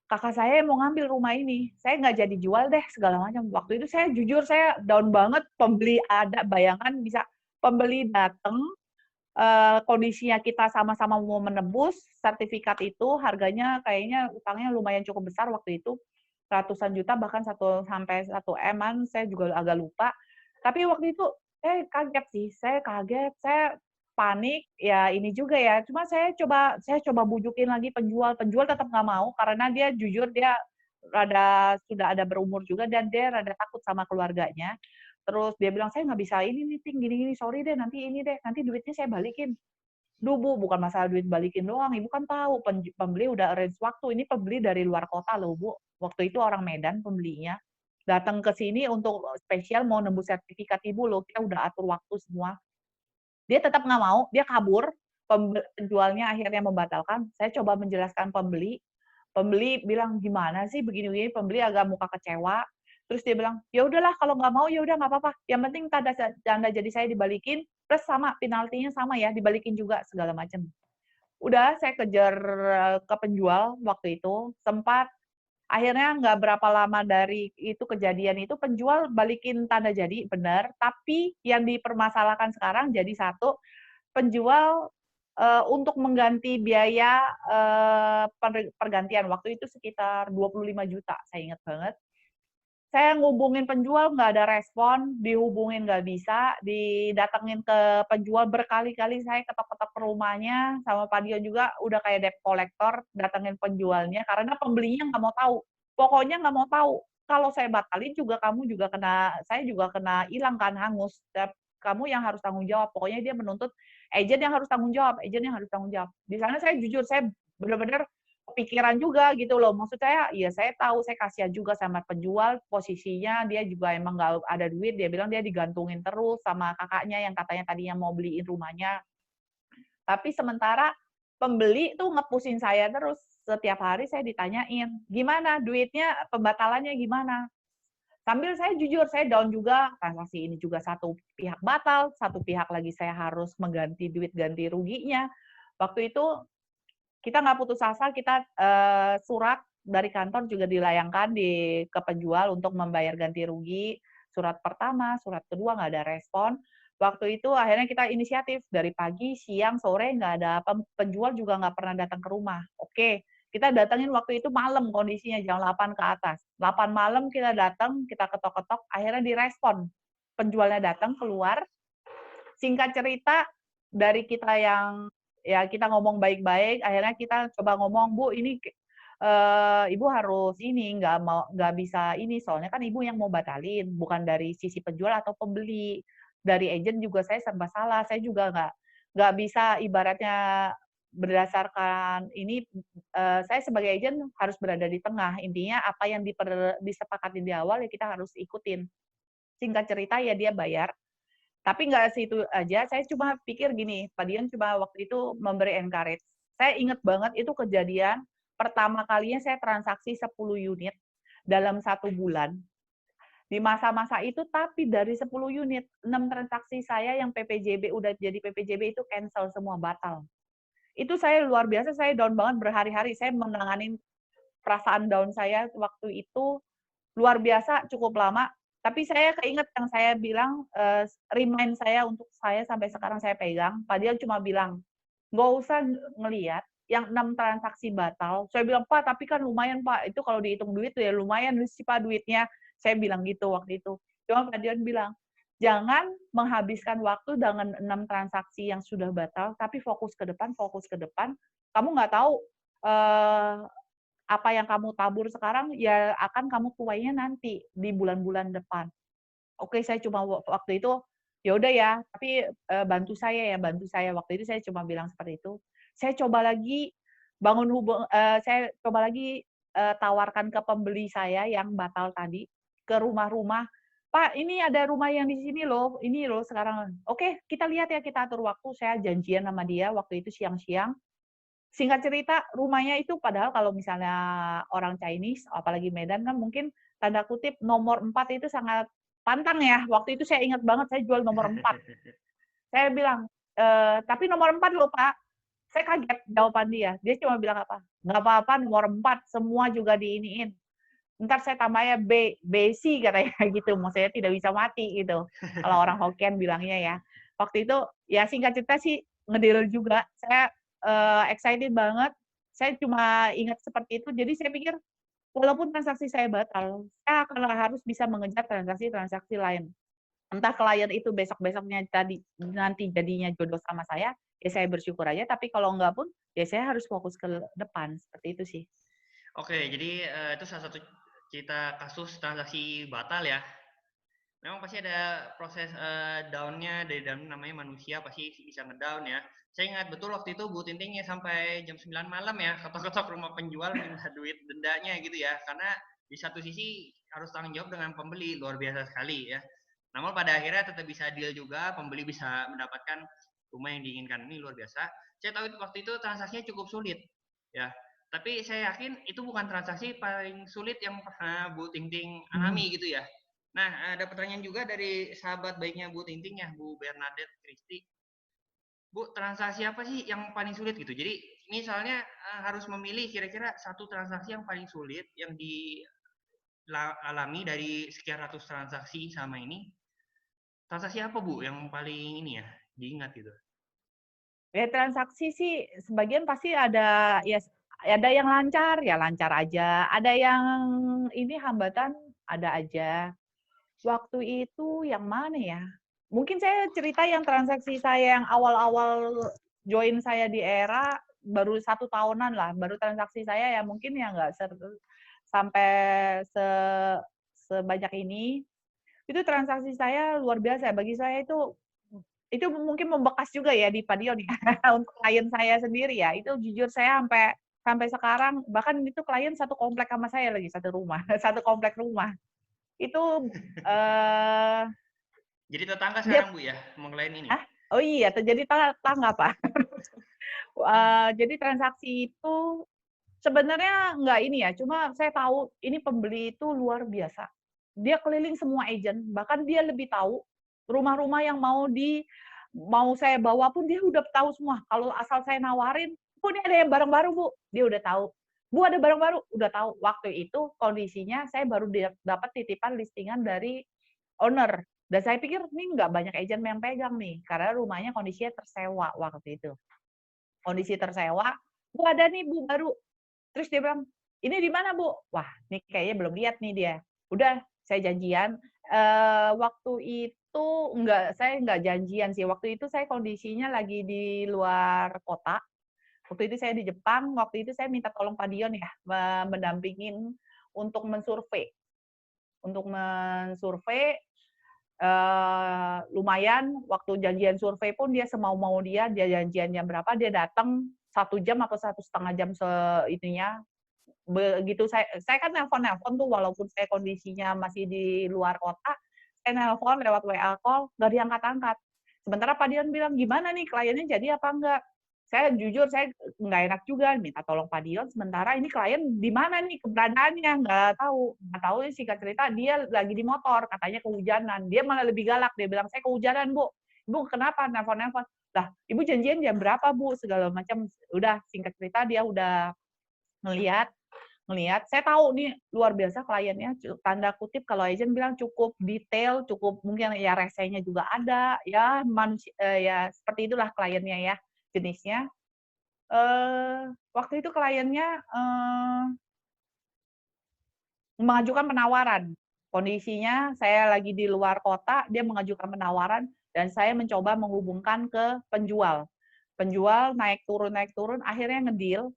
S2: kakak saya mau ngambil rumah ini, saya nggak jadi jual deh," segala macam. Waktu itu saya jujur saya down banget, pembeli ada, bayangkan bisa pembeli datang, kondisinya kita sama-sama mau menebus sertifikat itu, harganya kayaknya utangnya lumayan cukup besar waktu itu, ratusan juta bahkan 1 sampai 1 M-an, saya juga agak lupa. Tapi waktu itu saya kaget sih, saya kaget, saya panik, ya ini juga ya, cuma saya coba bujukin lagi penjual, penjual tetap nggak mau karena dia jujur dia sudah ada berumur juga dan dia rada takut sama keluarganya. Terus dia bilang, "Saya nggak bisa ini nih Ting, gini-gini, sorry deh, nanti ini deh, nanti duitnya saya balikin." Duh Bu, bukan masalah duit balikin doang, Ibu kan tahu pembeli udah arrange waktu, ini pembeli dari luar kota loh Bu, waktu itu orang Medan pembelinya. Datang ke sini untuk spesial mau nembus sertifikat Ibu loh, kita udah atur waktu semua. Dia tetap nggak mau, dia kabur, penjualnya akhirnya membatalkan, saya coba menjelaskan pembeli, pembeli bilang, "Gimana sih begini-begini?" Pembeli agak muka kecewa, terus dia bilang, "Ya udahlah kalau nggak mau, ya udah nggak apa-apa, yang penting tanda jadi saya dibalikin, plus sama penaltinya sama ya, dibalikin juga," segala macam. Udah saya kejar, ke penjual waktu itu, sempat akhirnya nggak berapa lama dari itu kejadian itu penjual balikin tanda jadi, benar, tapi yang dipermasalahkan sekarang jadi satu, penjual, untuk mengganti biaya, pergantian waktu itu sekitar 25 juta, saya ingat banget. Saya ngubungin penjual nggak ada respon, dihubungin nggak bisa, didatengin ke penjual berkali-kali, saya ketok-ketok ke rumahnya, sama Pak Dio juga udah kayak debt collector, datengin penjualnya, karena pembelinya nggak mau tahu. Pokoknya nggak mau tahu. Kalau saya batalin juga kamu juga saya juga kena hilang kan, hangus. Kamu yang harus tanggung jawab. Pokoknya dia menuntut agen yang harus tanggung jawab, agen yang harus tanggung jawab. Di sana saya jujur, saya benar-benar kepikiran juga gitu loh. Maksud saya, ya saya tahu, saya kasihan juga sama penjual, posisinya dia juga emang nggak ada duit, dia bilang dia digantungin terus sama kakaknya yang katanya tadinya mau beliin rumahnya. Tapi sementara pembeli tuh ngepusin saya terus, setiap hari saya ditanyain, "Gimana duitnya, pembatalannya gimana?" Sambil saya jujur, saya down juga, transaksi ini juga satu pihak batal, satu pihak lagi saya harus mengganti duit ganti ruginya. Waktu itu kita nggak putus asa, kita, surat dari kantor juga dilayangkan ke penjual untuk membayar ganti rugi, surat pertama, surat kedua nggak ada respon. Waktu itu akhirnya kita inisiatif, dari pagi, siang, sore nggak ada penjual juga nggak pernah datang ke rumah. Oke, kita datangin waktu itu malam kondisinya jam 8 ke atas. 8 malam kita datang, kita ketok-ketok, akhirnya direspon. Penjualnya datang, keluar, singkat cerita, dari kita yang ya kita ngomong baik-baik, akhirnya kita coba ngomong, "Bu, ini Ibu harus ini, nggak bisa ini, soalnya kan Ibu yang mau batalin, bukan dari sisi penjual atau pembeli. Dari agen juga saya serba salah, saya juga nggak bisa ibaratnya berdasarkan ini, saya sebagai agen harus berada di tengah. Intinya apa yang disepakati di awal ya kita harus ikutin." Singkat cerita ya dia bayar. Tapi nggak situ aja, saya cuma pikir gini, Pak Dian cuma waktu itu memberi encourage. Saya inget banget itu kejadian pertama kalinya saya transaksi 10 unit dalam 1 bulan. Di masa-masa itu, tapi dari 10 unit, 6 transaksi saya yang PPJB udah jadi PPJB itu cancel semua, batal. Itu saya luar biasa, saya down banget berhari-hari, saya menanganin perasaan down saya waktu itu luar biasa, cukup lama. Tapi saya keinget yang saya bilang, remind saya untuk saya sampai sekarang saya pegang, Pak Dian cuma bilang, "Nggak usah ngelihat yang 6 transaksi batal." Saya bilang, "Pak, tapi kan lumayan Pak, itu kalau dihitung duit ya lumayan sih Pak duitnya." Saya bilang gitu waktu itu. Cuma Pak Dian bilang, "Jangan menghabiskan waktu dengan 6 transaksi yang sudah batal, tapi fokus ke depan fokus ke depan. Kamu nggak tahu, eee, apa yang kamu tabur sekarang, ya akan kamu tuainya nanti di bulan-bulan depan." Oke, saya cuma waktu itu, "Ya udah ya, tapi, bantu saya ya, bantu saya." Waktu itu saya cuma bilang seperti itu. Saya coba lagi saya coba lagi, tawarkan ke pembeli saya yang batal tadi, ke rumah-rumah, "Pak, ini ada rumah yang di sini loh, ini loh sekarang." "Oke, kita lihat ya, kita atur waktu." Saya janjian sama dia waktu itu siang-siang. Singkat cerita, rumahnya itu padahal kalau misalnya orang Chinese, apalagi Medan kan mungkin tanda kutip nomor 4 itu sangat pantang ya. Waktu itu saya ingat banget saya jual nomor 4. Saya bilang, "Tapi nomor 4 loh, Pak." Saya kaget jawaban dia. Dia cuma bilang apa, "Nggak apa-apa nomor 4, semua juga diiniin. Entar saya tambahnya besi," katanya gitu, maksudnya tidak bisa mati gitu, kalau orang Hokkien bilangnya ya. Waktu itu, ya singkat cerita sih nge-deal juga. Saya, excited banget, saya cuma ingat seperti itu, jadi saya pikir walaupun transaksi saya batal, saya akan harus bisa mengejar transaksi-transaksi lain. Entah klien itu besok-besoknya nanti jadinya jodoh sama saya, ya saya bersyukur aja, tapi kalau enggak pun, ya saya harus fokus ke depan, seperti itu sih.
S1: Oke, jadi itu salah satu cerita kasus transaksi batal ya. Memang pasti ada proses down-nya dari dalam namanya manusia pasti bisa ngedown ya. Saya ingat betul waktu itu Bu Tinting ya sampai jam 9 malam ya ketok-ketok rumah penjual minta duit dendanya gitu ya. Karena di satu sisi harus tanggung jawab dengan pembeli, luar biasa sekali ya. Namun pada akhirnya tetap bisa deal juga, pembeli bisa mendapatkan rumah yang diinginkan. Ini luar biasa. Saya tahu waktu itu transaksinya cukup sulit ya. Tapi saya yakin itu bukan transaksi paling sulit yang pernah Bu Tinting
S2: Mhm.
S1: alami gitu ya. Nah, ada pertanyaan juga dari sahabat baiknya Bu Tinting ya, Bu Bernadette Christy. Bu, transaksi apa sih yang paling sulit gitu? Jadi, misalnya harus memilih kira-kira satu transaksi yang paling sulit yang dialami dari sekian ratus transaksi sama ini. Transaksi apa Bu yang paling ini ya, diingat gitu?
S2: Ya transaksi sih sebagian pasti ada ya ada yang lancar, ya lancar aja, ada yang ini hambatan, ada aja. Waktu itu yang mana ya? Mungkin saya cerita yang transaksi saya yang awal-awal join saya di Era, baru 1 tahunan lah, baru transaksi saya ya mungkin ya nggak sampai se sebanyak ini. Itu transaksi saya luar biasa, bagi saya itu mungkin membekas juga ya di Padion ya, untuk klien saya sendiri ya, itu jujur saya sampai sampai sekarang, bahkan itu klien satu komplek sama saya lagi, satu rumah, satu komplek rumah. Itu, eee,
S1: Jadi tetangga
S2: dia
S1: sekarang Bu ya, mengklaim ini.
S2: ah? Oh iya, terjadi tetangga, Pak. Jadi transaksi itu sebenarnya nggak ini ya, cuma saya tahu ini pembeli itu luar biasa. Dia keliling semua agent, bahkan dia lebih tahu rumah-rumah yang mau saya bawa pun dia udah tahu semua. Kalau asal saya nawarin, "Bu, ini ada yang barang baru, Bu." Dia udah tahu. "Bu, ada barang baru." Udah tahu. Waktu itu kondisinya saya baru dapat titipan listingan dari owner. Dan saya pikir, ini nggak banyak agent yang pegang nih, karena rumahnya kondisinya tersewa waktu itu. Kondisi tersewa, "Bu, ada nih, Bu, baru." Terus dia bilang, "Ini di mana, Bu?" Wah, nih kayaknya belum lihat nih dia. Udah, saya janjian. Waktu itu saya nggak janjian sih. Waktu itu saya kondisinya lagi di luar kota. Waktu itu saya di Jepang. Waktu itu saya minta tolong Pak Dion ya, mendampingin untuk mensurvei. Untuk mensurvei, lumayan. Waktu janjian survei pun dia semau-mau dia janjian jam berapa, dia datang 1 jam atau 1,5 jam ininya, begitu saya kan nelpon-nelpon tuh walaupun saya kondisinya masih di luar kota, saya nelpon lewat WA call, nggak diangkat-angkat. Sementara Pak Dion bilang, "Gimana nih kliennya jadi apa enggak?" Saya jujur saya nggak enak juga minta tolong Pak Dion, sementara ini klien di mana nih keberadaannya, nggak tahu singkat cerita dia lagi di motor, katanya kehujanan. Dia malah lebih galak, dia bilang, "Saya kehujanan, Bu." "Ibu kenapa?" Nelpon-nelpon. "Lah, Ibu janjian jam berapa, Bu?" Segala macam. Udah singkat cerita dia udah ngelihat ngelihat, saya tahu nih luar biasa kliennya, tanda kutip kalau agent bilang cukup detail, cukup mungkin ya resenya juga ada, ya ya seperti itulah kliennya ya, jenisnya. Waktu itu kliennya, mengajukan penawaran. Kondisinya saya lagi di luar kota, dia mengajukan penawaran dan saya mencoba menghubungkan ke penjual. Penjual naik turun, akhirnya ngedeal,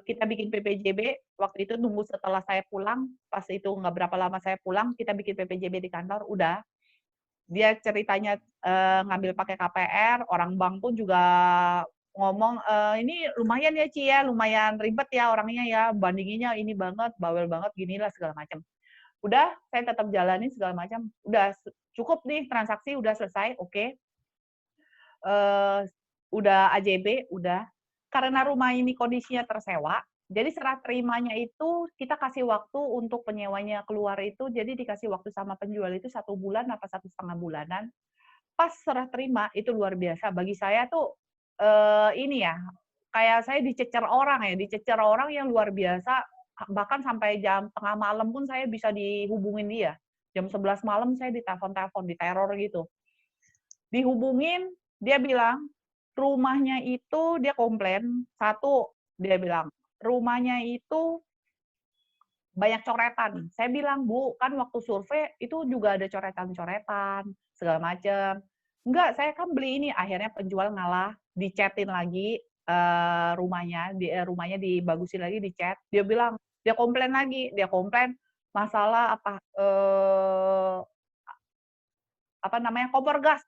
S2: kita bikin PPJB, waktu itu nunggu setelah saya pulang, pas itu nggak berapa lama saya pulang, kita bikin PPJB di kantor, udah. Dia ceritanya, ngambil pakai KPR, orang bank pun juga ngomong, "Ini lumayan ya, Ci, ya, lumayan ribet ya orangnya ya, bandinginnya ini banget, bawel banget, ginilah segala macam." Udah, saya tetap jalanin segala macam, udah cukup nih transaksi udah selesai, oke. Udah AJB, udah. Karena rumah ini kondisinya tersewa, jadi serah terimanya itu kita kasih waktu untuk penyewanya keluar itu, jadi dikasih waktu sama penjual itu 1 bulan apa 1,5 bulanan. Pas serah terima, itu luar biasa. Bagi saya tuh, ini ya, kayak saya dicecer orang ya, dicecer orang yang luar biasa, bahkan sampai jam tengah malam pun saya bisa dihubungin dia. Jam 11 malam saya ditelepon-telepon, diteror gitu. Dihubungin, dia bilang, rumahnya itu dia komplain, satu, dia bilang, rumahnya itu banyak coretan. Saya bilang, "Bu, kan waktu survei itu juga ada coretan-coretan, segala macam." "Enggak, saya kan beli ini." Akhirnya penjual ngalah, di-chat-in lagi, rumahnya dibagusin lagi di-chat. Dia bilang, dia komplain lagi, dia komplain masalah apa namanya, kompor gas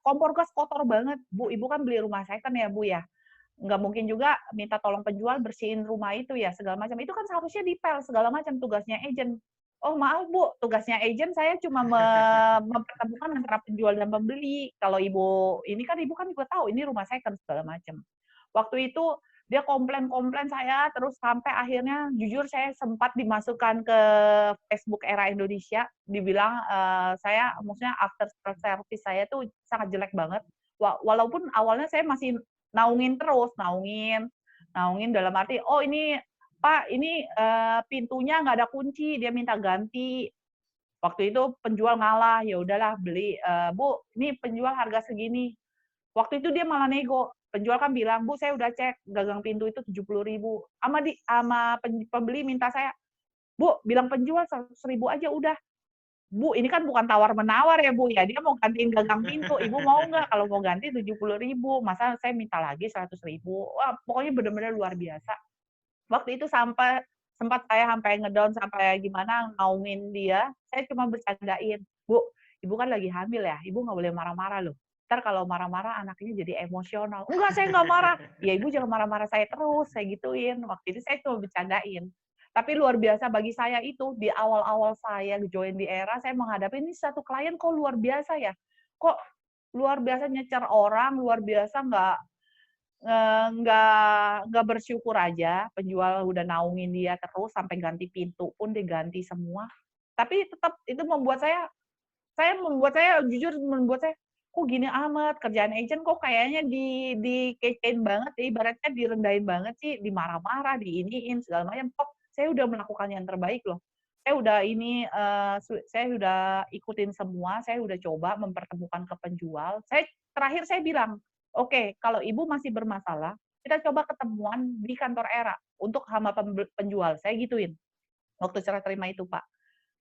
S2: kotor banget. "Bu, Ibu kan beli rumah second ya, Bu, ya? Nggak mungkin juga minta tolong penjual bersihin rumah itu ya, segala macam. Itu kan seharusnya dipel segala macam, tugasnya agent." "Oh, maaf Bu, tugasnya agent saya cuma mempertemukan antara penjual dan pembeli. Kalau Ibu ini kan Ibu kan juga tahu ini rumah second," segala macam. Waktu itu dia komplain-komplain saya, terus sampai akhirnya jujur saya sempat dimasukkan ke Facebook Era Indonesia, dibilang, saya maksudnya after service saya tuh sangat jelek banget. Walaupun awalnya saya masih naungin terus, naungin dalam arti, "Oh ini Pak, ini, pintunya nggak ada kunci, dia minta ganti." Waktu itu penjual ngalah, ya udahlah beli, "Bu, ini penjual harga segini." Waktu itu dia malah nego, penjual kan bilang, "Bu, saya udah cek, gagang pintu itu 70.000." Sama pembeli minta saya, "Bu, bilang penjual 100.000 aja udah." "Bu, ini kan bukan tawar-menawar ya, Bu, ya, dia mau gantiin gagang pintu, Ibu mau nggak? Kalau mau ganti 70.000, masa saya minta lagi 100.000?" Wah, pokoknya bener-bener luar biasa. Waktu itu sempat saya sampai ngedown, sampai gimana, naungin dia, saya cuma bercandain, "Bu, Ibu kan lagi hamil ya, Ibu nggak boleh marah-marah loh. Entar kalau marah-marah anaknya jadi emosional." "Enggak, saya nggak marah." "Ya Ibu jangan marah-marah saya terus," saya gituin. Waktu itu saya cuma bercandain. Tapi luar biasa bagi saya itu, di awal-awal saya join di Era, saya menghadapi ini satu klien kok luar biasa ya, kok luar biasa nyecer orang, luar biasa nggak bersyukur aja, penjual udah naungin dia terus sampai ganti pintu pun diganti semua. Tapi tetap itu membuat saya jujur membuat saya, "Kok gini amat, kerjaan agent kok kayaknya dikecewain banget ya, ibaratnya direndahin banget sih, dimarah-marah, diiniin segala macam, kok saya udah melakukan yang terbaik loh. Saya udah ini, saya udah ikutin semua, saya udah coba mempertemukan ke penjual." Terakhir saya bilang, "Oke, kalau Ibu masih bermasalah, kita coba ketemuan di kantor Era untuk sama penjual." Saya gituin, waktu serah terima itu, Pak.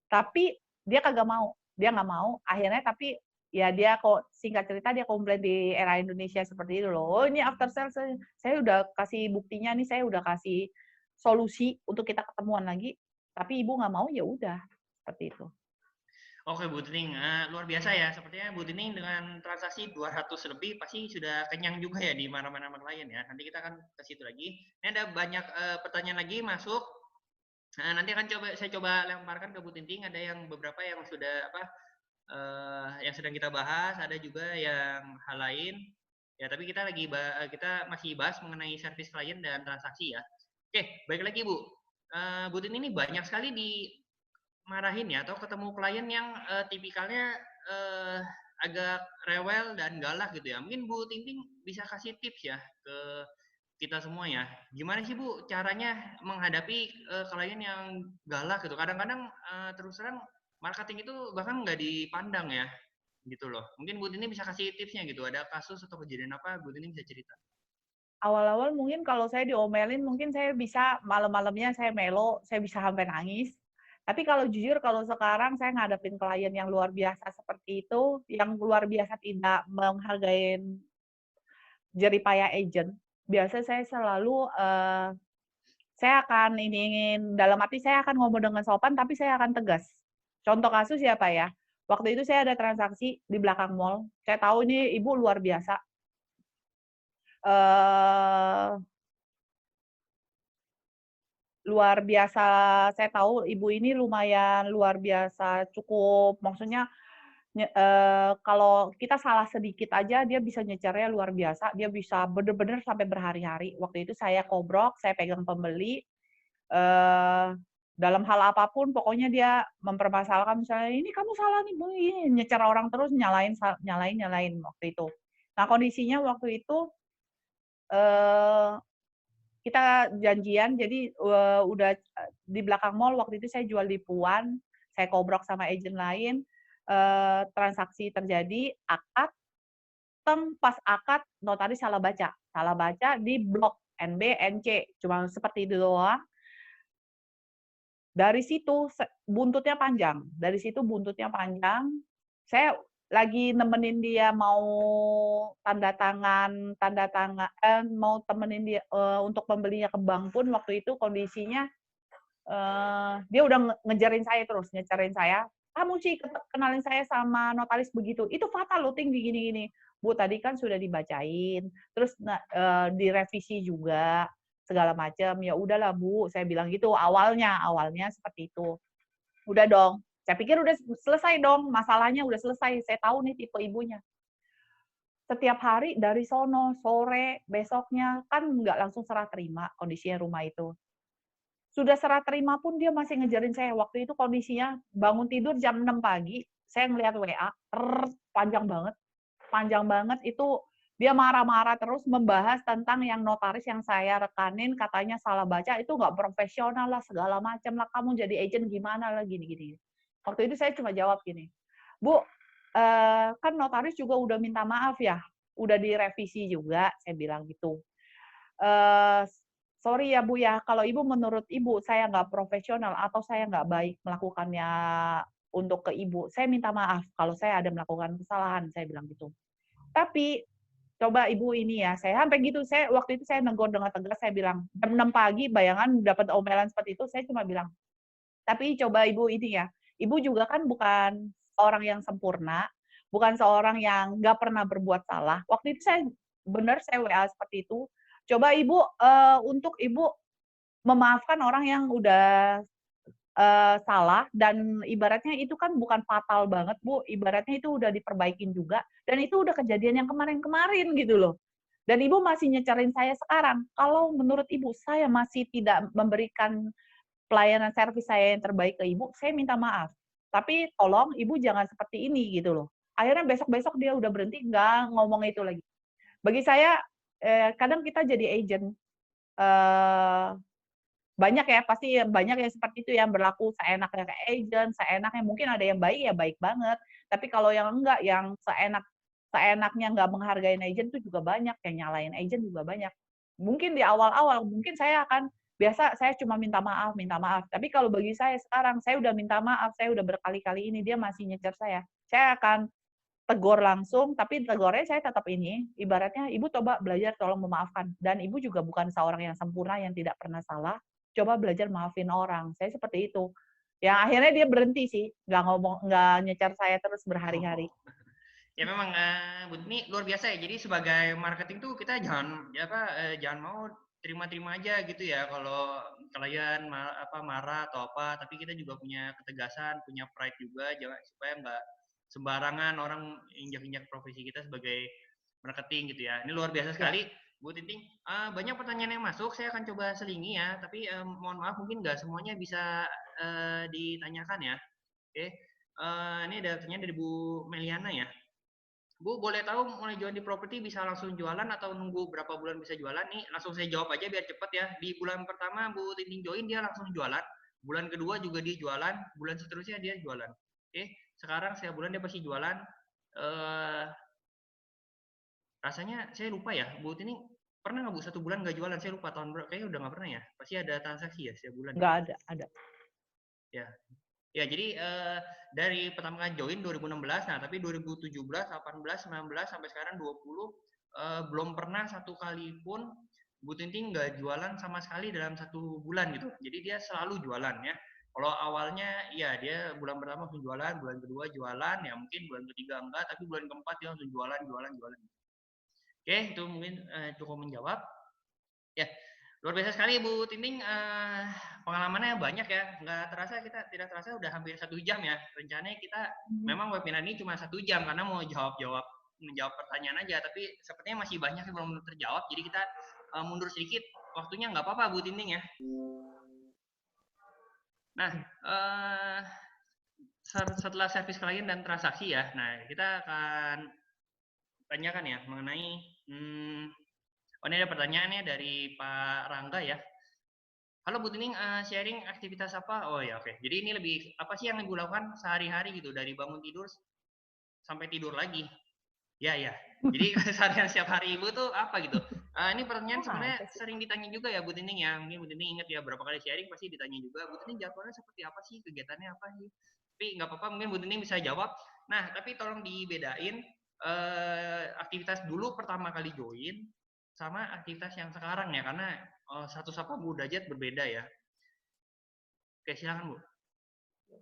S2: Tapi dia kagak mau, dia nggak mau, akhirnya tapi ya dia kok singkat cerita dia komplain di Era Indonesia seperti itu loh, "Oh ini after sales saya udah kasih buktinya nih, saya udah kasih solusi untuk kita ketemuan lagi, tapi Ibu nggak mau, ya udah." Seperti itu.
S1: Oke Bu Tining, luar biasa ya. Sepertinya Bu Tining dengan transaksi 200 lebih pasti sudah kenyang juga ya di mana-mana klien ya. Nanti kita akan ke situ lagi. Ini ada banyak pertanyaan lagi masuk. Nanti akan saya coba lemparkan ke Bu Tining. Ada yang beberapa yang sudah yang sedang kita bahas, ada juga yang hal lain. Ya, tapi kita masih bahas mengenai service klien dan transaksi ya. Oke, baik lagi Bu. Bu Tining ini banyak sekali marahin ya atau ketemu klien yang tipikalnya agak rewel dan galak gitu ya. Mungkin Bu Tinting bisa kasih tips ya ke kita semua ya. Gimana sih Bu caranya menghadapi klien yang galak gitu? Kadang-kadang terus terang marketing itu bahkan nggak dipandang ya, gitu loh. Mungkin Bu Tini bisa kasih tipsnya gitu. Ada kasus atau kejadian apa Bu Tini bisa cerita?
S2: Awal-awal mungkin kalau saya diomelin, mungkin saya bisa malam-malamnya saya melo, saya bisa sampai nangis. Tapi kalau jujur, kalau sekarang saya ngadepin klien yang luar biasa seperti itu, yang luar biasa tidak menghargai jeripaya agent, biasa saya selalu saya akan ingin dalam arti saya akan ngomong dengan sopan, tapi saya akan tegas. Contoh kasus ya Pak ya, waktu itu saya ada transaksi di belakang mall, saya tahu ini ibu luar biasa, eee, luar biasa saya tahu ibu ini lumayan luar biasa cukup maksudnya kalau kita salah sedikit aja dia bisa nyecernya luar biasa, dia bisa bener-bener sampai berhari-hari. Waktu itu saya kobrok, saya pegang pembeli, eee, dalam hal apapun pokoknya dia mempermasalahkan misalnya, "Ini kamu salah nih Bu, ini," nyecer orang terus nyalain nyalain nyalain waktu itu. Nah kondisinya waktu itu, eee, kita janjian jadi, udah, di belakang mall waktu itu saya jual di Puan, saya kobrok sama agen lain, transaksi terjadi, akad, pas akad notaris salah baca di blok NB, NC, cuma seperti itu doang. Dari situ buntutnya panjang, dari situ buntutnya panjang, saya lagi nemenin dia mau mau temenin dia, untuk pembelinya ke bank pun waktu itu kondisinya, dia udah ngejarin saya terus, ngecerin saya, "Kamu sih kenalin saya sama notaris begitu, itu fatal loh Ting, gini-gini." "Bu, tadi kan sudah dibacain, terus direvisi juga, segala macam." "Ya udahlah Bu," saya bilang gitu, awalnya seperti itu. Udah dong, saya pikir udah selesai dong, masalahnya udah selesai, saya tahu nih tipe ibunya. Setiap hari dari sono, sore, besoknya, kan nggak langsung serah terima kondisinya rumah itu. Sudah serah terima pun dia masih ngejarin saya. Waktu itu kondisinya bangun tidur jam 6 pagi, saya ngelihat WA, panjang banget itu dia marah-marah terus membahas tentang yang notaris yang saya rekanin katanya salah baca, itu nggak profesional lah, segala macam lah, kamu jadi agent gimana lah, gini-gini. Waktu itu saya cuma jawab gini, "Bu, kan notaris juga udah minta maaf ya, udah direvisi juga," saya bilang gitu. Eee, "Sorry ya Bu ya, kalau Ibu menurut Ibu saya nggak profesional atau saya nggak baik melakukannya untuk ke Ibu, saya minta maaf kalau saya ada melakukan kesalahan," saya bilang gitu. "Tapi coba Ibu ini ya," saya sampai gitu, saya waktu itu saya negur dengan tegas, saya bilang, jam 6 pagi bayangan dapat omelan seperti itu, saya cuma bilang, "Tapi coba Ibu ini ya, Ibu juga kan bukan orang yang sempurna, bukan seorang yang nggak pernah berbuat salah." Waktu itu saya benar saya WA seperti itu. "Coba Ibu, untuk Ibu memaafkan orang yang udah, salah dan ibaratnya itu kan bukan fatal banget Bu, ibaratnya itu udah diperbaikin juga dan itu udah kejadian yang kemarin-kemarin," gitu loh. Dan Ibu masih nyecerin saya sekarang. Kalau menurut Ibu saya masih tidak memberikan pelayanan servis saya yang terbaik ke Ibu, saya minta maaf. Tapi tolong Ibu jangan seperti ini gitu loh. Akhirnya besok-besok dia udah berhenti, nggak ngomong itu lagi. Bagi saya, kadang kita jadi agent, eee, banyak ya, pasti banyak yang seperti itu yang berlaku seenaknya ke agent, seenaknya mungkin ada yang baik ya baik banget, tapi kalau yang enggak, yang seenaknya nggak menghargai agent itu juga banyak, yang nyalain agent juga banyak. Mungkin di awal-awal, mungkin saya akan biasa saya cuma minta maaf, tapi kalau bagi saya sekarang, saya udah minta maaf, saya udah berkali-kali ini, dia masih nyecer saya akan tegur langsung, tapi tegurnya saya tetap ini, ibaratnya, "Ibu coba belajar tolong memaafkan." Dan Ibu juga bukan seorang yang sempurna, yang tidak pernah salah, coba belajar maafin orang. Saya seperti itu. Yang akhirnya dia berhenti sih, nggak nyecer saya terus berhari-hari.
S1: Oh. Ya memang Bu Tini luar biasa ya. Jadi sebagai marketing tuh kita jangan ya apa jangan mau terima-terima aja gitu ya kalau klien marah atau apa, tapi kita juga punya ketegasan, punya pride juga jangan supaya nggak sembarangan orang injak-injak profesi kita sebagai marketing gitu ya. Ini luar biasa
S2: Ya.
S1: sekali Bu Tinting. Banyak pertanyaan yang masuk, saya akan coba selingi ya, tapi mohon maaf mungkin nggak semuanya bisa ditanyakan ya. Oke. Ini ada pertanyaan dari Bu Meliana ya. Bu, boleh tahu mulai jualan di properti bisa langsung jualan atau nunggu berapa bulan bisa jualan nih? Langsung saya jawab aja biar cepet ya. Di bulan pertama Bu Tinting join dia langsung jualan. Bulan kedua juga dia jualan. Bulan seterusnya dia jualan. Oke, sekarang saya bulan dia pasti jualan. Eh, rasanya saya lupa ya. Bu Tinting pernah nggak Bu 1 bulan nggak jualan? Saya lupa tahun berapa. Kayaknya udah nggak pernah ya. Pasti ada transaksi ya setiap bulan ya.
S2: Nggak ada.
S1: Ya, ya, jadi dari pertama kali join 2016, nah tapi 2017, 18, 19 sampai sekarang 20 belum pernah satu kali pun Bu Tinting nggak jualan sama sekali dalam 1 bulan gitu. Jadi dia selalu jualan ya. Kalau awalnya ya dia bulan pertama langsung jualan, bulan kedua jualan, ya mungkin bulan ketiga enggak, tapi bulan keempat dia langsung jualan, jualan, jualan. Oke, itu mungkin cukup menjawab. Ya, luar biasa sekali Bu Tinting, pengalamannya banyak ya. Tidak terasa udah hampir 1 jam ya. Rencananya kita memang webinar ini cuma 1 jam karena mau menjawab pertanyaan aja. Tapi sepertinya masih banyak yang belum terjawab. Jadi kita mundur sedikit. Waktunya nggak apa-apa Bu Tinting ya. Nah, setelah servis klien dan transaksi ya. Nah, kita akan tanyakan ya mengenai oh ini ada pertanyaannya dari Pak Rangga ya. Halo Bu Tining, sharing aktivitas apa? Oh ya oke. Jadi ini lebih apa sih yang Ibu lakukan sehari-hari gitu dari bangun tidur sampai tidur lagi? Ya ya. Jadi keseharian setiap hari Ibu tuh apa gitu? Ini pertanyaan sebenarnya sering ditanya juga ya Bu Tining ya. Mungkin Bu Tining ingat ya berapa kali sharing pasti ditanya juga. Bu Tining jadwalnya seperti apa sih? Kegiatannya apa sih? Tapi nggak apa-apa mungkin Bu Tining bisa jawab. Nah tapi tolong dibedain aktivitas dulu pertama kali join sama aktivitas yang sekarang ya karena 180 derajat berbeda ya. Oke, silakan Bu.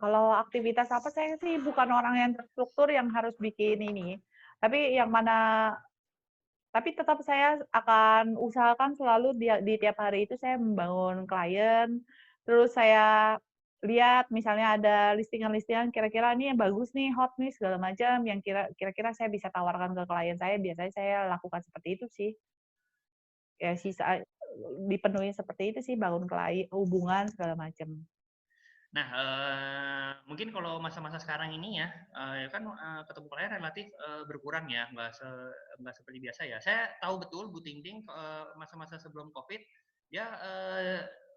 S2: Kalau aktivitas apa, saya sih bukan orang yang terstruktur yang harus bikin ini. Tapi yang mana, tapi tetap saya akan usahakan selalu di tiap hari itu saya membangun klien, terus saya lihat misalnya ada listingan-listingan kira-kira ini yang bagus nih, hot nih segala macam yang kira-kira saya bisa tawarkan ke klien saya, biasanya saya lakukan seperti itu sih. Ya sisa dipenuhi seperti itu sih, bangun klien, hubungan segala macam.
S1: Nah, mungkin kalau masa-masa sekarang ini ya, kan ketemu klien relatif berkurang ya, nggak seperti biasa ya. Saya tahu betul Bu Ting masa-masa sebelum COVID, dia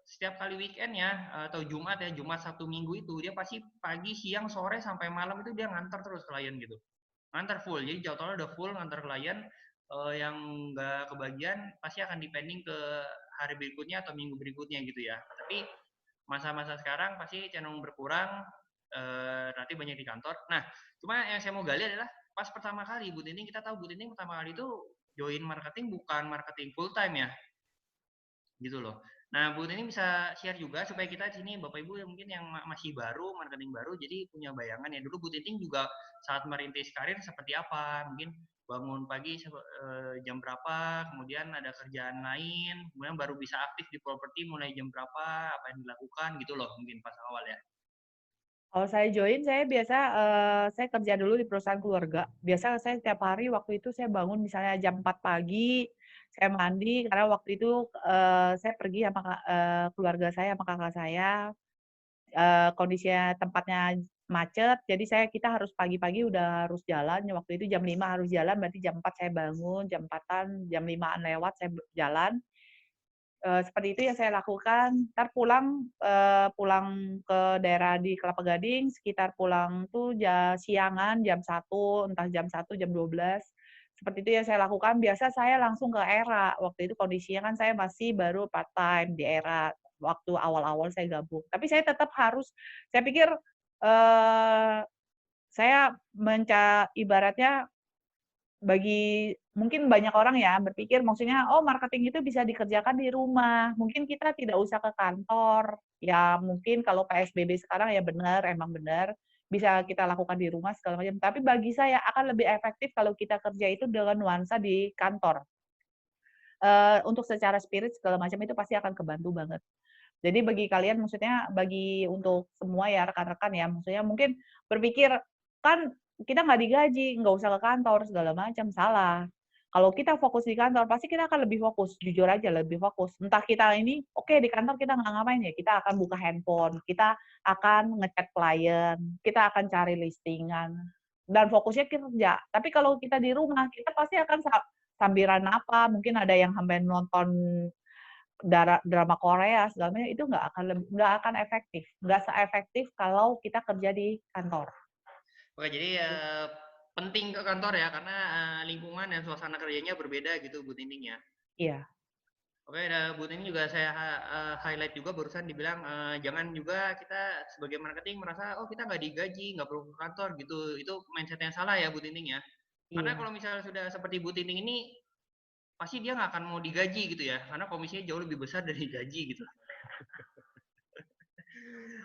S1: setiap kali weekend ya, atau Jumat ya, Jumat Sabtu Minggu itu dia pasti pagi, siang, sore sampai malam itu dia ngantar terus klien gitu, ngantar full. Jadi jadwalnya udah full ngantar klien, yang nggak kebagian pasti akan depending ke hari berikutnya atau minggu berikutnya gitu ya. Tapi masa-masa sekarang pasti cenderung berkurang, nanti banyak di kantor. Nah, cuma yang saya mau gali adalah pas pertama kali Bu Tining, kita tahu Bu Tining pertama kali itu join marketing bukan marketing full time ya, gitu loh. Nah, Bu Tining bisa share juga supaya kita di sini Bapak Ibu yang mungkin yang masih baru, marketing baru, jadi punya bayangan ya. Dulu Bu Tining juga saat merintis karir seperti apa, mungkin bangun pagi jam berapa, kemudian ada kerjaan lain, kemudian baru bisa aktif di properti mulai jam berapa, apa yang dilakukan gitu loh mungkin pas awal ya.
S2: Kalau saya join, saya biasa saya kerja dulu di perusahaan keluarga. Biasa saya setiap hari waktu itu saya bangun misalnya jam 4 pagi, saya mandi karena waktu itu saya pergi sama keluarga saya sama kakak saya, kondisinya tempatnya macet, jadi kita harus pagi-pagi udah harus jalan. Waktu itu jam 5 harus jalan, berarti jam 4 saya bangun, jam 4-an, jam 5-an lewat saya jalan. Seperti itu yang saya lakukan. Entar pulang ke daerah di Kelapa Gading, sekitar pulang tuh siangan jam 1, entah jam 1, jam 12. Seperti itu yang saya lakukan. Biasa saya langsung ke ERA. Waktu itu kondisinya kan saya masih baru part-time di ERA, waktu awal-awal saya gabung. Tapi saya tetap harus, saya pikir, saya ibaratnya mungkin banyak orang ya berpikir maksudnya, oh marketing itu bisa dikerjakan di rumah, mungkin kita tidak usah ke kantor. Ya mungkin kalau PSBB sekarang ya benar, emang benar, bisa kita lakukan di rumah segala macam. Tapi bagi saya akan lebih efektif kalau kita kerja itu dengan nuansa di kantor. Untuk secara spirit segala macam itu pasti akan kebantu banget. Jadi bagi kalian maksudnya untuk semua ya rekan-rekan ya, maksudnya mungkin berpikir, kan kita nggak digaji, nggak usah ke kantor segala macam, salah. Kalau kita fokus di kantor, pasti kita akan lebih fokus, jujur aja lebih fokus. Entah kita ini, oke di kantor kita nggak ngapain ya, kita akan buka handphone, kita akan ngechat klien, kita akan cari listingan. dan fokusnya kerja. Tapi kalau kita di rumah, kita pasti akan sambilan apa, mungkin ada yang sampai nonton drama Korea segala macam, itu nggak akan efektif, nggak seefektif kalau kita kerja di kantor.
S1: Oke, jadi penting ke kantor ya karena lingkungan dan suasana kerjanya berbeda gitu Bu Tinting ya.
S2: Iya.
S1: Oke, Bu Tinting juga saya highlight juga barusan dibilang jangan juga kita sebagai marketing merasa oh kita nggak digaji, nggak perlu ke kantor gitu. Itu mindset yang salah ya Bu Tinting ya. Karena
S2: Iya.
S1: kalau misalnya sudah seperti Bu Tinting ini pasti dia nggak akan mau digaji gitu ya, karena komisinya jauh lebih besar dari gaji gitu.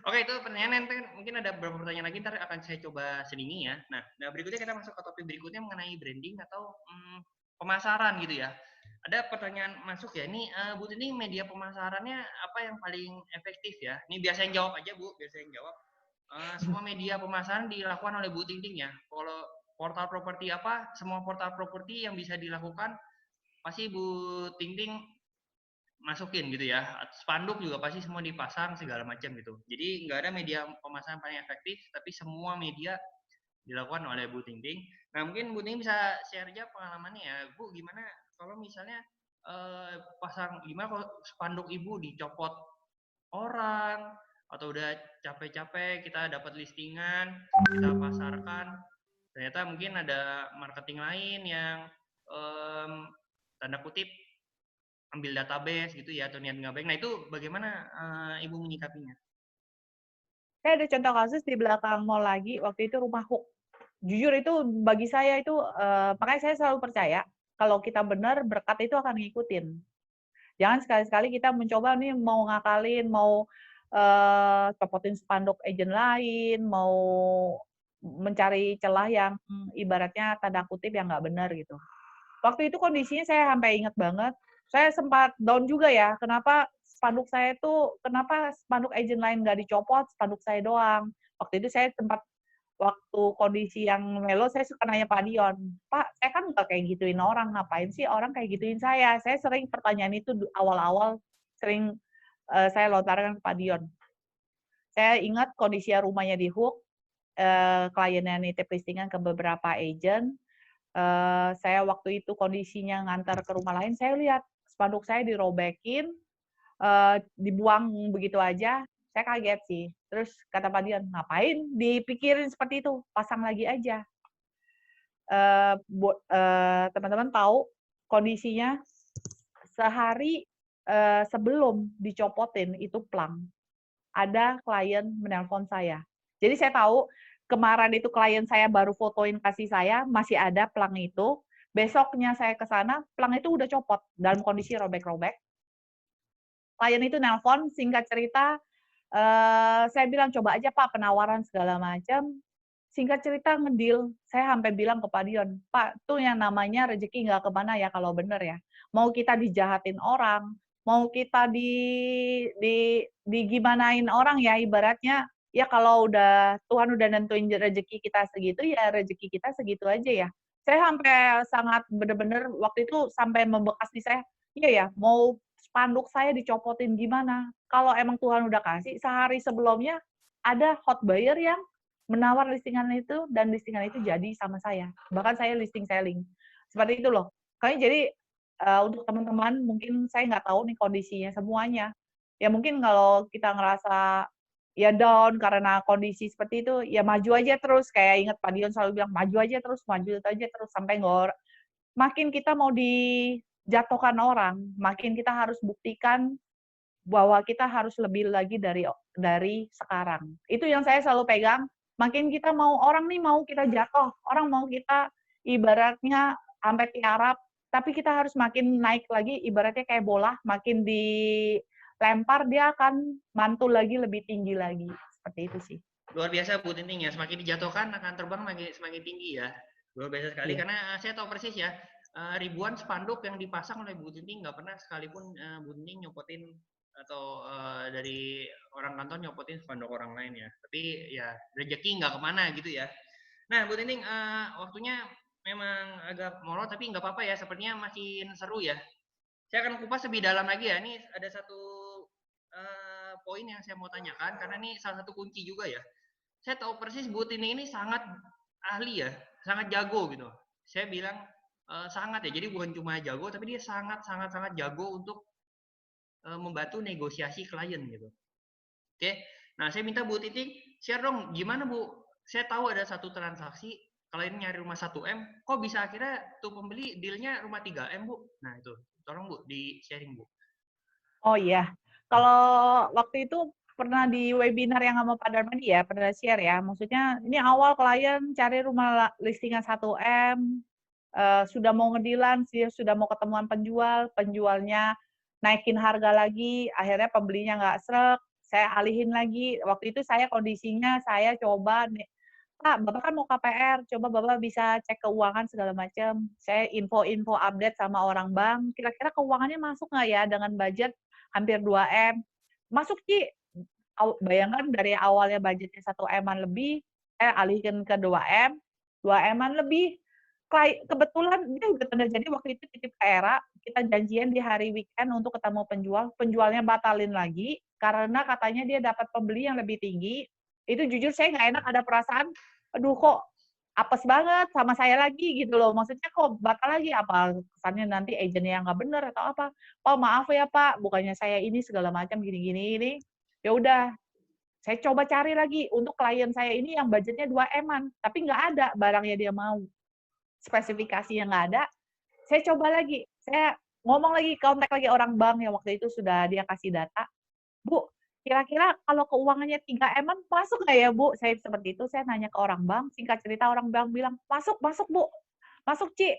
S1: Oke, itu pertanyaan nanti mungkin ada beberapa pertanyaan lagi ntar akan saya coba selingi ya. Nah, berikutnya kita masuk ke topik berikutnya mengenai branding atau pemasaran gitu ya. Ada pertanyaan masuk ya, ini Bu Tini media pemasarannya apa yang paling efektif ya? Ini biasa yang jawab aja Bu, biasa yang jawab. Semua media pemasaran dilakukan oleh Bu Ting ya. Kalau portal properti apa, semua portal properti yang bisa dilakukan pasti Bu Ting masukin gitu ya. Spanduk juga pasti semua dipasang segala macam gitu. Jadi nggak ada media pemasaran paling efektif, tapi semua media dilakukan oleh Bu Ting. Nah mungkin Bu Ting bisa share aja pengalamannya ya, Bu gimana kalau misalnya pasang gimana kalau spanduk Ibu dicopot orang atau udah capek-capek kita dapat listingan, kita pasarkan, ternyata mungkin ada marketing lain yang tanda kutip ambil database gitu ya atau niat nggak baik. Nah itu bagaimana Ibu menyikapinya?
S2: Saya ada contoh kasus di belakang mall lagi, waktu itu rumah hook. Jujur itu bagi saya itu, makanya saya selalu percaya kalau kita benar, berkat itu akan ngikutin. Jangan sekali-sekali kita mencoba nih mau ngakalin, mau copotin spanduk agen lain, mau mencari celah yang ibaratnya tanda kutip yang nggak benar gitu. Waktu itu kondisinya saya sampai ingat banget, saya sempat down juga ya, kenapa kenapa spanduk agen lain nggak dicopot, spanduk saya doang. Waktu itu saya sempat waktu kondisi yang melo, saya suka nanya Pak Dion, "Pak, saya kan nggak kayak gituin orang, ngapain sih orang kayak gituin saya?" Saya sering pertanyaan itu awal-awal sering, saya lontarkan ke Pak Dion. Saya ingat kondisi rumahnya di Hook, kliennya nitip listingan ke beberapa agent, saya waktu itu kondisinya ngantar ke rumah lain, saya lihat spanduk saya dirobekin, dibuang begitu aja, saya kaget sih. Terus kata Pak Dion, "Ngapain dipikirin seperti itu, pasang lagi aja." Teman-teman tahu kondisinya sehari, sebelum dicopotin itu plang, ada klien menelpon saya. Jadi saya tahu kemarin itu klien saya baru fotoin kasih saya, masih ada plang itu. Besoknya saya ke sana, plang itu udah copot dalam kondisi robek-robek. Klien itu nelpon, singkat cerita, saya bilang, "Coba aja Pak penawaran segala macam." Singkat cerita ngedeal, saya sampai bilang ke Pak Dion, "Pak, tuh yang namanya rezeki nggak kemana ya kalau bener ya. Mau kita dijahatin orang, mau kita digimanain orang ya ibaratnya, ya kalau Tuhan udah nentuin rezeki kita segitu, ya rezeki kita segitu aja ya." Saya sampai sangat bener-bener waktu itu sampai membekas di saya, iya ya, mau spanduk saya dicopotin gimana, kalau emang Tuhan udah kasih, sehari sebelumnya ada hot buyer yang menawar listingan itu dan listingan itu jadi sama saya. Bahkan saya listing selling. Seperti itu loh. Kayaknya jadi, untuk teman-teman mungkin saya nggak tahu nih kondisinya semuanya. Ya mungkin kalau kita ngerasa ya down karena kondisi seperti itu, ya maju aja terus, kayak ingat Pak Dion selalu bilang, maju aja terus sampai makin kita mau dijatuhkan orang, makin kita harus buktikan bahwa kita harus lebih lagi dari sekarang. Itu yang saya selalu pegang, makin kita mau orang nih mau kita jatuh, orang mau kita ibaratnya sampai tiarap, tapi kita harus makin naik lagi, ibaratnya kayak bola, makin dilempar dia akan mantul lagi lebih tinggi lagi, seperti itu sih.
S1: Luar biasa Bu Tinting ya, semakin dijatuhkan akan terbang semakin tinggi ya. Luar biasa sekali
S2: Iya.
S1: karena saya tahu persis ya, ribuan spanduk yang dipasang oleh Bu Tinting nggak pernah sekalipun Bu Tinting nyopotin atau dari orang kantor nyopotin spanduk orang lain ya. Tapi ya rezeki nggak kemana gitu ya. Nah Bu Tinting, waktunya memang agak molor tapi nggak apa-apa ya, sepertinya makin seru ya. Saya akan kupas lebih dalam lagi ya. Ini ada satu poin yang saya mau tanyakan karena ini salah satu kunci juga ya. Saya tahu persis Bu Tini ini sangat ahli ya, sangat jago gitu. Saya bilang sangat ya. Jadi bukan cuma jago, tapi dia sangat sangat sangat jago untuk membantu negosiasi klien gitu. Oke. Nah, saya minta Bu Titing share dong gimana Bu? Saya tahu ada satu transaksi klien nyari rumah 1M, kok bisa akhirnya tuh pembeli dealnya rumah 3M Bu? Nah itu, tolong Bu di sharing Bu.
S2: Oh iya, kalau waktu itu pernah di webinar yang sama Pak Darmadi ya, pernah share ya, maksudnya ini awal klien cari rumah listingan 1M, sudah mau ngedilan, dia sudah mau ketemuan penjual, penjualnya naikin harga lagi, akhirnya pembelinya nggak sreg, saya alihin lagi. Waktu itu saya kondisinya saya coba nih, "Pak, Bapak kan mau KPR, coba Bapak bisa cek keuangan segala macam." Saya info-info update sama orang bank, "Kira-kira keuangannya masuk nggak ya dengan budget hampir 2M?" "Masuk, Ci." Bayangkan dari awalnya budgetnya 1M-an lebih, saya alihin ke 2M, 2M-an lebih. Kebetulan dia udah tanda jadi waktu itu titip ke Era, kita janjian di hari weekend untuk ketemu penjual, penjualnya batalin lagi, karena katanya dia dapat pembeli yang lebih tinggi. Itu jujur saya nggak enak, ada perasaan, aduh kok apes banget sama saya lagi gitu loh, maksudnya kok batal lagi, apa kesannya nanti agennya yang nggak bener atau apa. "Oh maaf ya Pak, bukannya saya ini segala macam gini-gini ini." Ya udah, saya coba cari lagi untuk klien saya ini yang budgetnya 2M-an, tapi nggak ada barangnya dia mau. Spesifikasinya nggak ada, saya coba lagi, saya ngomong lagi, kontak lagi orang bank yang waktu itu sudah dia kasih data, "Bu, kira-kira kalau keuangannya 3M-an masuk nggak ya, Bu?" Saya seperti itu, saya nanya ke orang bank, singkat cerita orang bank bilang, "Masuk masuk, Bu. Masuk, Ci,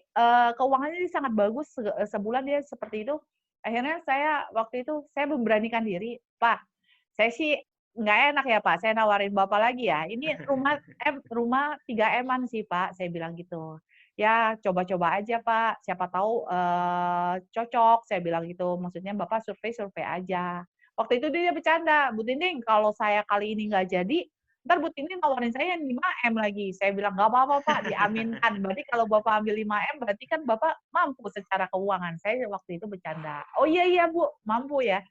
S2: keuangannya dia sangat bagus, sebulan dia seperti itu." Akhirnya saya waktu itu, saya memberanikan diri, "Pak, saya sih nggak enak ya, Pak, saya nawarin Bapak lagi ya, ini rumah 3M-an sih, Pak," saya bilang gitu. "Ya, coba-coba aja, Pak, siapa tahu, cocok," saya bilang gitu. Maksudnya Bapak survei-survei aja. Waktu itu dia bercanda, "Bu Tinding, kalau saya kali ini nggak jadi, ntar Bu Tinding nawarin saya yang 5M lagi." Saya bilang, "Nggak apa-apa, Pak, diaminkan. Berarti kalau Bapak ambil 5M, berarti kan Bapak mampu secara keuangan." Saya waktu itu bercanda. "Oh, iya iya, Bu, mampu ya?"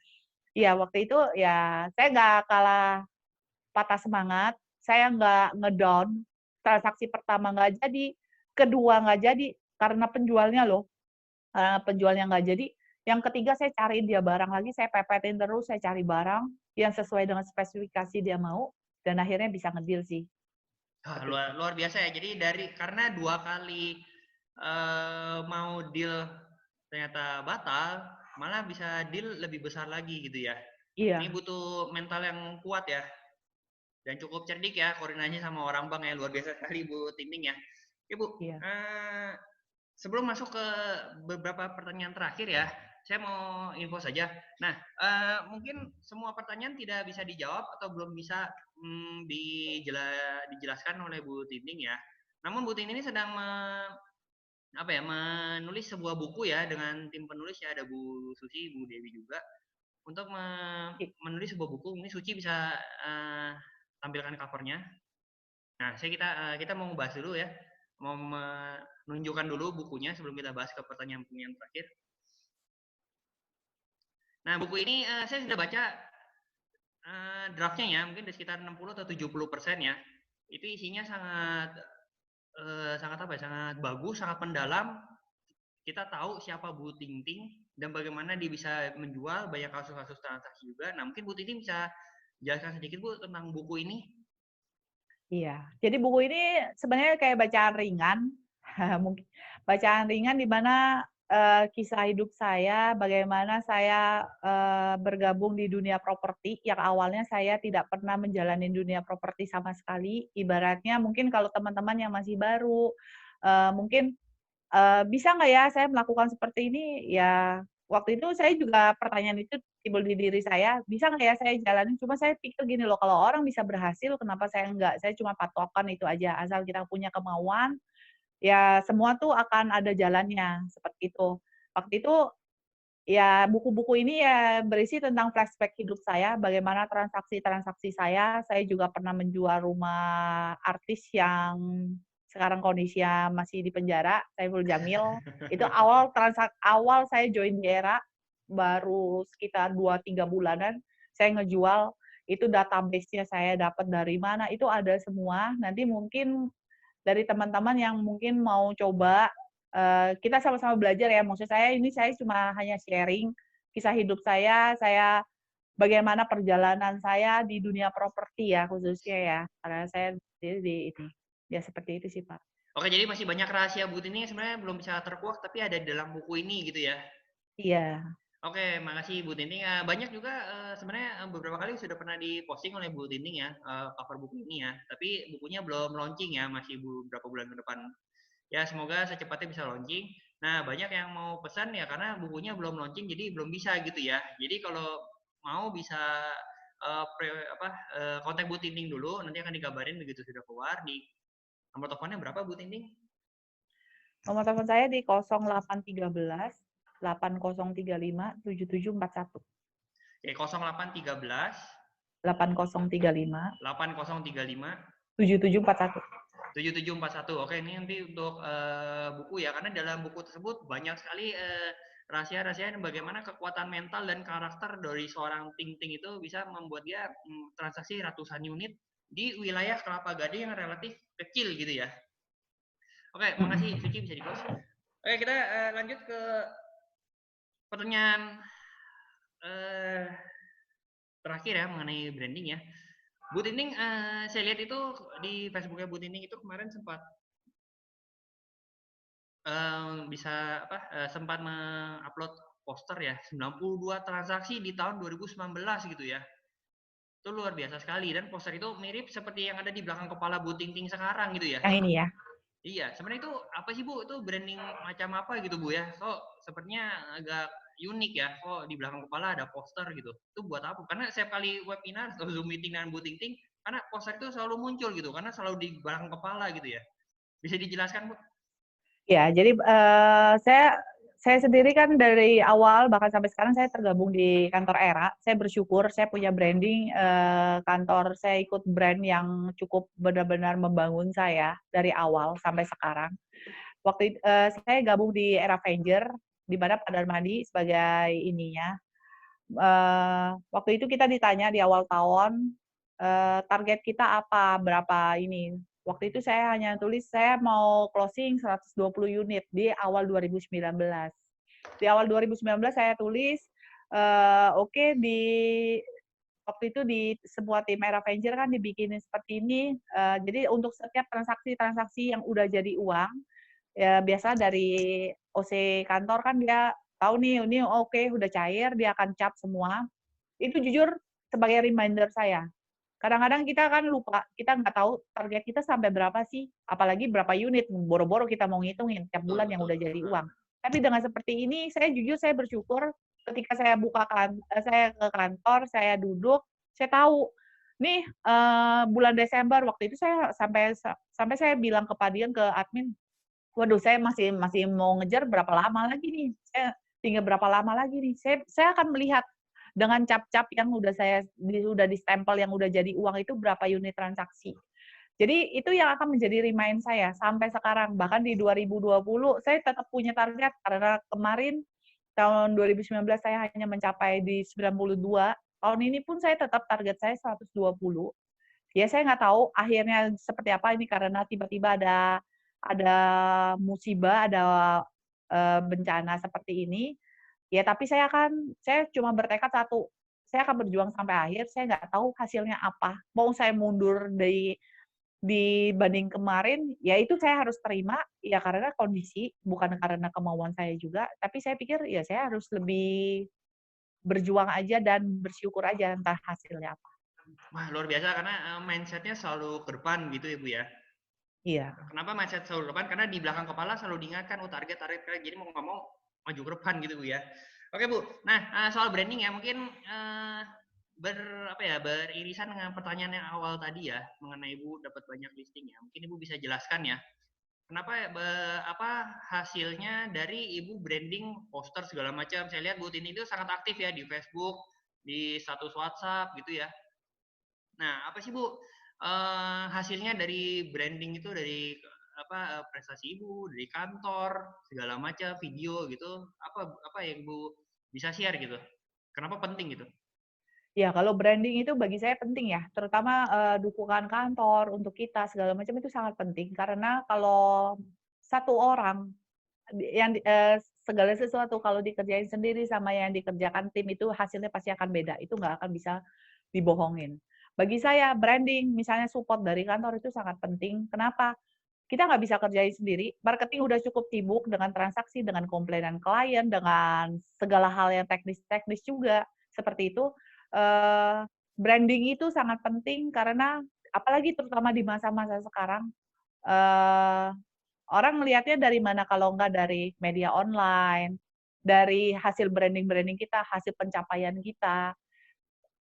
S2: Iya, waktu itu ya saya nggak kalah patah semangat, saya nggak ngedown, transaksi pertama nggak jadi, kedua nggak jadi, karena penjualnya loh, penjualnya nggak jadi, yang ketiga saya cariin dia barang lagi, saya pepetin terus, saya cari barang yang sesuai dengan spesifikasi dia mau, dan akhirnya bisa ngedeal sih, seperti itu.
S1: Luar luar biasa ya. Jadi karena 2 kali mau deal ternyata batal, malah bisa deal lebih besar lagi gitu ya. Ini
S2: Iya,
S1: butuh mental yang kuat ya dan cukup cerdik ya koordinasinya sama orang bank ya, luar biasa sekali Bu Timing ya. Oke Bu,
S2: iya.
S1: sebelum masuk ke beberapa pertanyaan terakhir ya, saya mau info saja. Nah, mungkin semua pertanyaan tidak bisa dijawab atau belum bisa dijelaskan oleh Bu Timing ya. Namun Bu Timing ini sedang menulis sebuah buku ya dengan tim penulis ya, ada Bu Susi, Bu Dewi juga, untuk menulis sebuah buku. Ini Suci bisa tampilkan covernya. Nah, kita mau bahas dulu ya, mau menunjukkan dulu bukunya sebelum kita bahas ke pertanyaan-pertanyaan terakhir. Nah, buku ini saya sudah baca draftnya ya, mungkin di sekitar 60 atau 70% ya. Itu isinya sangat sangat apa ya, sangat bagus, sangat mendalam. Kita tahu siapa Bu Tingting dan bagaimana dia bisa menjual, banyak kasus-kasus transaksi juga. Nah, mungkin Bu Tingting bisa jelaskan sedikit Bu tentang buku ini.
S2: Iya. Jadi buku ini sebenarnya kayak bacaan ringan, mungkin bacaan ringan di mana, kisah hidup saya, bagaimana saya, bergabung di dunia properti yang awalnya saya tidak pernah menjalani dunia properti sama sekali. Ibaratnya mungkin kalau teman-teman yang masih baru, mungkin bisa nggak ya saya melakukan seperti ini? Ya, waktu itu saya juga pertanyaan itu timbul di diri saya, bisa nggak ya saya jalanin? Cuma saya pikir gini loh, kalau orang bisa berhasil, kenapa saya enggak? Saya cuma patokan itu aja, asal kita punya kemauan, ya semua tuh akan ada jalannya, seperti itu. Waktu itu, ya buku-buku ini ya berisi tentang flashback hidup saya, bagaimana transaksi-transaksi saya juga pernah menjual rumah artis yang sekarang kondisinya masih di penjara, Saiful Jamil. Itu awal saya join di Era, baru sekitar 2, 3 bulanan, saya ngejual, itu database-nya saya dapat dari mana, itu ada semua. Nanti mungkin dari teman-teman yang mungkin mau coba, kita sama-sama belajar ya, maksud saya ini saya cuma hanya sharing kisah hidup saya bagaimana perjalanan saya di dunia properti ya khususnya ya, karena saya di ini, ya seperti itu sih, Pak.
S1: Oke, jadi masih banyak rahasia Bu Tini yang sebenarnya belum bisa terkuak, tapi ada di dalam buku ini gitu ya?
S2: Iya.
S1: Oke, makasih Bu Tinting. Banyak juga sebenarnya beberapa kali sudah pernah diposting oleh Bu Tinting ya, cover buku ini ya. Tapi bukunya belum launching ya, masih beberapa bulan ke depan. Ya, semoga secepatnya bisa launching. Nah, banyak yang mau pesan ya karena bukunya belum launching, jadi belum bisa gitu ya. Jadi kalau mau bisa kontak Bu Tinting dulu, nanti akan dikabarin begitu sudah keluar. Di nomor teleponnya berapa Bu Tinting?
S2: Nomor telepon saya di 0813 8035 7741.
S1: Oke, 0813
S2: 8035
S1: 8035
S2: 7741.
S1: 7741. Oke, ini nanti untuk buku ya, karena dalam buku tersebut banyak sekali rahasia-rahasia bagaimana kekuatan mental dan karakter dari seorang Ting Ting itu bisa membuat dia transaksi ratusan unit di wilayah Kelapa Gading yang relatif kecil gitu ya. Oke, makasih Vicky, bisa di-close. Oke, kita lanjut ke pertanyaan terakhir ya mengenai branding ya. Bu Tinting, saya lihat itu di Facebooknya Bu Tinting itu kemarin sempat sempat mengupload poster ya, 92 transaksi di tahun 2019 gitu ya. Itu luar biasa sekali dan poster itu mirip seperti yang ada di belakang kepala Bu Ting Ting sekarang gitu ya.
S2: Yang ini ya.
S1: Iya, sebenarnya itu apa sih Bu? Itu branding macam apa gitu Bu ya? Kok sepertinya agak unik ya, kok di belakang kepala ada poster gitu. Itu buat apa? Karena setiap kali webinar atau Zoom meeting dengan Bu Ting Ting, karena poster itu selalu muncul gitu, karena selalu di belakang kepala gitu ya. Bisa dijelaskan Bu?
S2: Ya, jadi saya sendiri kan dari awal bahkan sampai sekarang saya tergabung di kantor ERA. Saya bersyukur saya punya branding kantor, saya ikut brand yang cukup benar-benar membangun saya dari awal sampai sekarang. Saya gabung di ERA Avenger, di mana Pak Darmadi sebagai ininya. Waktu itu kita ditanya di awal tahun, target kita apa, berapa ini. Waktu itu saya hanya tulis saya mau closing 120 unit di awal 2019. Di awal 2019 saya tulis, oke waktu itu di sebuah tim Era Venture kan dibikinin seperti ini, jadi untuk setiap transaksi-transaksi yang udah jadi uang, ya biasa dari OC kantor kan dia tahu nih, ini oke udah cair, dia akan cap semua. Itu jujur sebagai reminder saya. Kadang-kadang kita kan lupa, kita nggak tahu target kita sampai berapa sih, apalagi berapa unit, boro-boro kita mau ngitungin tiap
S1: Betul,
S2: bulan yang
S1: betul.
S2: udah jadi uang. Tapi dengan seperti ini, saya jujur saya bersyukur ketika saya saya ke kantor, saya duduk, saya tahu, nih bulan Desember waktu itu saya sampai saya bilang ke Pak Dian, ke admin, waduh saya masih mau ngejar berapa lama lagi nih, saya tinggal berapa lama lagi nih. Saya akan melihat dengan cap-cap yang udah di-stempel yang udah jadi uang itu berapa unit transaksi. Jadi itu yang akan menjadi remind saya sampai sekarang. Bahkan di 2020 saya tetap punya target karena kemarin tahun 2019 saya hanya mencapai di 92. Tahun ini pun saya tetap target saya 120. Ya saya nggak tahu akhirnya seperti apa ini karena tiba-tiba ada musibah, ada bencana seperti ini. Ya tapi saya cuma bertekad satu, saya akan berjuang sampai akhir, saya nggak tahu hasilnya apa. Mau saya mundur dibanding kemarin, ya itu saya harus terima, ya karena kondisi, bukan karena kemauan saya juga, tapi saya pikir ya saya harus lebih berjuang aja dan bersyukur aja entah hasilnya apa.
S1: Wah, luar biasa karena mindset-nya selalu ke depan gitu ya Bu ya.
S2: Iya.
S1: Kenapa mindset selalu ke depan? Karena di belakang kepala selalu diingatkan, oh target, target, target. Jadi mau nggak mau maju ke depan gitu Bu ya. Oke Bu, nah soal branding ya mungkin beririsan dengan pertanyaan yang awal tadi ya mengenai Ibu dapat banyak listing ya. Mungkin Ibu bisa jelaskan ya. Kenapa ya, apa hasilnya dari Ibu branding poster segala macam. Saya lihat Bu Tini itu sangat aktif ya di Facebook, di status WhatsApp gitu ya. Nah, apa sih Bu hasilnya dari branding itu dari prestasi Ibu, dari kantor, segala macam, video gitu. Apa yang Bu bisa share gitu? Kenapa penting gitu?
S2: Ya, kalau branding itu bagi saya penting ya, terutama, dukungan kantor untuk kita segala macam itu sangat penting. Karena kalau satu orang segala sesuatu kalau dikerjain sendiri sama yang dikerjakan tim itu hasilnya pasti akan beda, itu nggak akan bisa dibohongin. Bagi saya branding, misalnya support dari kantor itu sangat penting. Kenapa? Kita nggak bisa kerjain sendiri, marketing udah cukup sibuk dengan transaksi, dengan komplainan klien, dengan segala hal yang teknis-teknis juga, seperti itu. Branding itu sangat penting karena apalagi terutama di masa-masa sekarang, eee, orang melihatnya dari mana kalau nggak dari media online, dari hasil branding-branding kita, hasil pencapaian kita.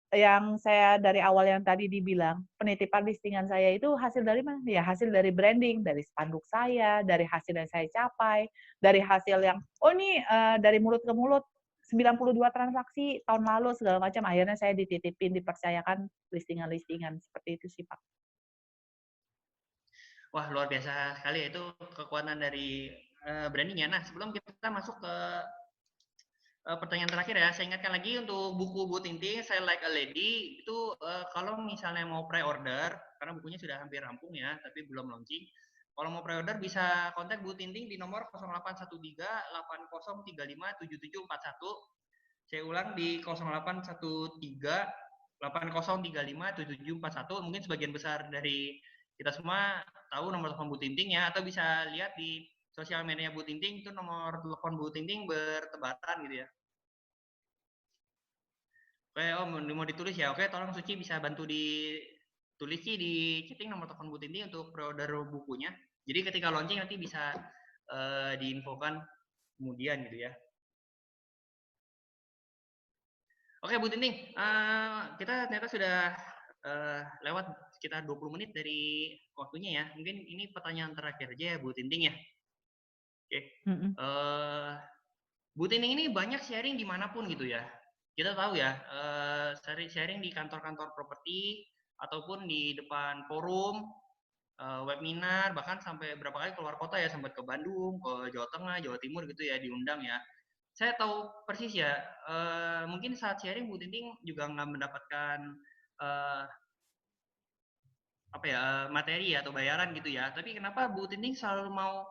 S2: Yang saya dari awal yang tadi dibilang, penitipan listingan saya itu hasil dari mana? Ya hasil dari branding, dari spanduk saya, dari hasil yang saya capai, dari hasil yang, "Oh ini, dari mulut ke mulut, 92 transaksi tahun lalu," segala macam, akhirnya saya dititipin, dipercayakan listingan-listingan, seperti itu sih, Pak.
S1: Wah, luar biasa sekali ya itu kekuatan dari branding ya. Nah, sebelum kita masuk ke pertanyaan terakhir ya, saya ingatkan lagi untuk buku Bu Tinting, Saya Like a Lady, itu kalau misalnya mau pre-order, karena bukunya sudah hampir rampung ya, tapi belum launching. Kalau mau pre-order bisa kontak Bu Tinting di nomor 0813 80357741. Saya ulang di 0813 80357741. Mungkin sebagian besar dari kita semua tahu nomor telepon Bu Tinting ya, atau bisa lihat di sosial media Bu Tinting itu nomor telepon Bu Tinting bertebatan gitu ya. Oke, oh mau ditulis ya. Oke, tolong Suci bisa bantu ditulis sih di chatting nomor telepon Bu Tinting untuk pre-order bukunya. Jadi ketika launching nanti bisa diinfokan kemudian gitu ya. Oke, Bu Tinting, kita ternyata sudah lewat sekitar 20 menit dari waktunya ya. Mungkin ini pertanyaan terakhir aja ya, Bu Tinting ya. Oke.
S2: Mhm.
S1: Uh, Bu Tinting ini banyak sharing dimanapun gitu ya. Kita tahu ya, sharing di kantor-kantor properti ataupun di depan forum, webinar, bahkan sampai berapa kali keluar kota ya, sempat ke Bandung, ke Jawa Tengah, Jawa Timur gitu ya, diundang ya. Saya tahu persis ya, mungkin saat sharing Bu Tinting juga nggak mendapatkan uh, apa ya materi atau bayaran gitu ya. Tapi kenapa Bu Tinting selalu mau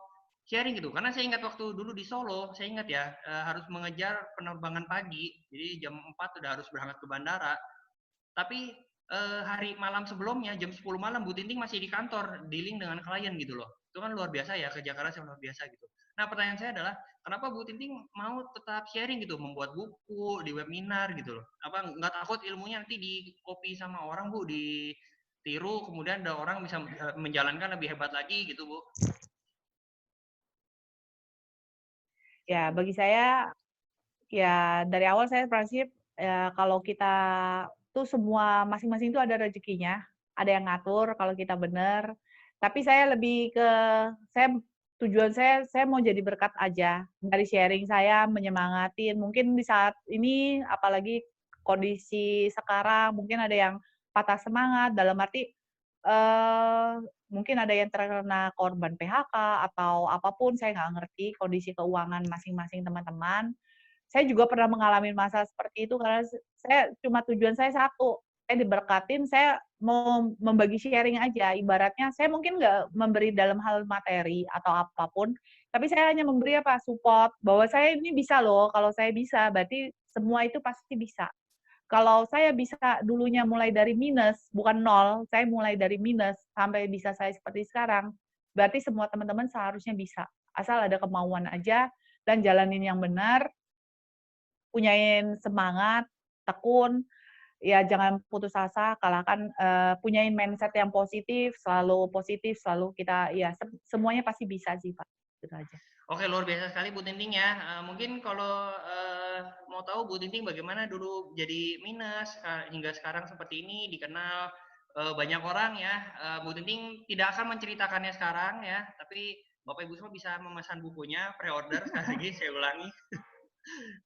S1: sharing gitu? Karena saya ingat waktu dulu di Solo, saya ingat ya harus mengejar penerbangan pagi, jadi jam 4 udah harus berangkat ke bandara. Tapi hari malam sebelumnya jam 10 malam Bu Tinting masih di kantor dealing dengan klien gitu loh. Itu kan luar biasa ya, kerja keras yang luar biasa gitu. Nah pertanyaan saya adalah kenapa Bu Tinting mau tetap sharing gitu, membuat buku di webinar gitu loh? Apa nggak takut ilmunya nanti di copy sama orang Bu, ditiru kemudian ada orang bisa menjalankan lebih hebat lagi gitu Bu?
S2: Ya, bagi saya, ya dari awal saya prinsip, kalau kita tuh semua masing-masing itu ada rezekinya, ada yang ngatur kalau kita bener. Tapi saya lebih ke saya tujuan saya mau jadi berkat aja. Dari sharing saya menyemangatin, mungkin di saat ini apalagi kondisi sekarang mungkin ada yang patah semangat dalam arti, eee, mungkin ada yang terkena korban PHK atau apapun, saya nggak ngerti kondisi keuangan masing-masing teman-teman. Saya juga pernah mengalami masa seperti itu karena saya cuma tujuan saya satu, saya diberkatin, saya mau membagi sharing aja. Ibaratnya saya mungkin nggak memberi dalam hal materi atau apapun, tapi saya hanya memberi apa, support, bahwa saya ini bisa loh, kalau saya bisa, berarti semua itu pasti bisa. Kalau saya bisa dulunya mulai dari minus, bukan nol, saya mulai dari minus sampai bisa saya seperti sekarang, berarti semua teman-teman seharusnya bisa. Asal ada kemauan aja dan jalanin yang benar, punyain semangat, tekun, ya jangan putus asa, kalahkan punyain mindset yang positif, selalu kita ya semuanya pasti bisa sih, Pak, gitu aja.
S1: Oke, luar biasa sekali Bu Tinting ya. Mungkin kalau mau tahu Bu Tinting bagaimana dulu jadi minus hingga sekarang seperti ini dikenal banyak orang ya. Bu Tinting tidak akan menceritakannya sekarang ya, tapi Bapak Ibu semua bisa memesan bukunya pre-order sekali lagi saya ulangi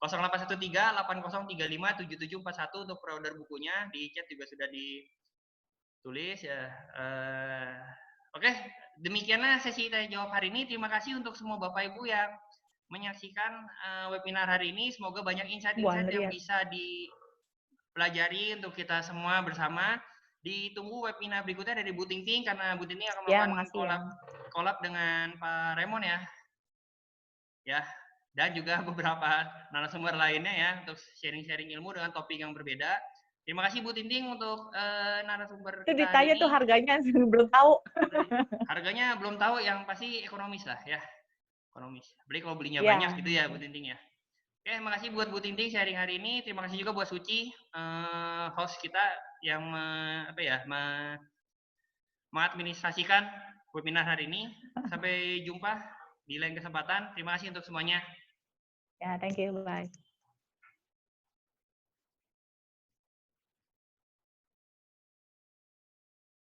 S1: 0813 80357741 untuk pre-order bukunya, di chat juga sudah ditulis ya. Oke, demikianlah sesi tanya jawab hari ini. Terima kasih untuk semua Bapak Ibu yang menyaksikan webinar hari ini. Semoga banyak
S2: Bu
S1: insight-insight
S2: Andri
S1: yang
S2: ya.
S1: bisa pelajari untuk kita semua bersama. Ditunggu webinar berikutnya dari Bu Tingting karena Bu Tingting akan
S2: Ya,
S1: melakukan
S2: makasih ya.
S1: collab dengan Pak Raymond ya. Ya, dan juga beberapa narasumber lainnya ya untuk sharing-sharing ilmu dengan topik yang berbeda. Terima kasih Bu Tinting untuk narasumber
S2: Itu
S1: kita hari
S2: ditanya
S1: ini.
S2: tuh harganya belum tahu.
S1: Harganya belum tahu, yang pasti ekonomis lah ya. Ekonomis. Beli kalau belinya
S2: Ya.
S1: banyak gitu ya Bu Tinting ya. Oke, terima kasih buat Bu Tinting sharing hari ini. Terima kasih juga buat Suci, host kita yang mengadministrasikan webinar hari ini. Sampai jumpa di lain kesempatan. Terima kasih untuk semuanya.
S2: Ya, thank you. Bye.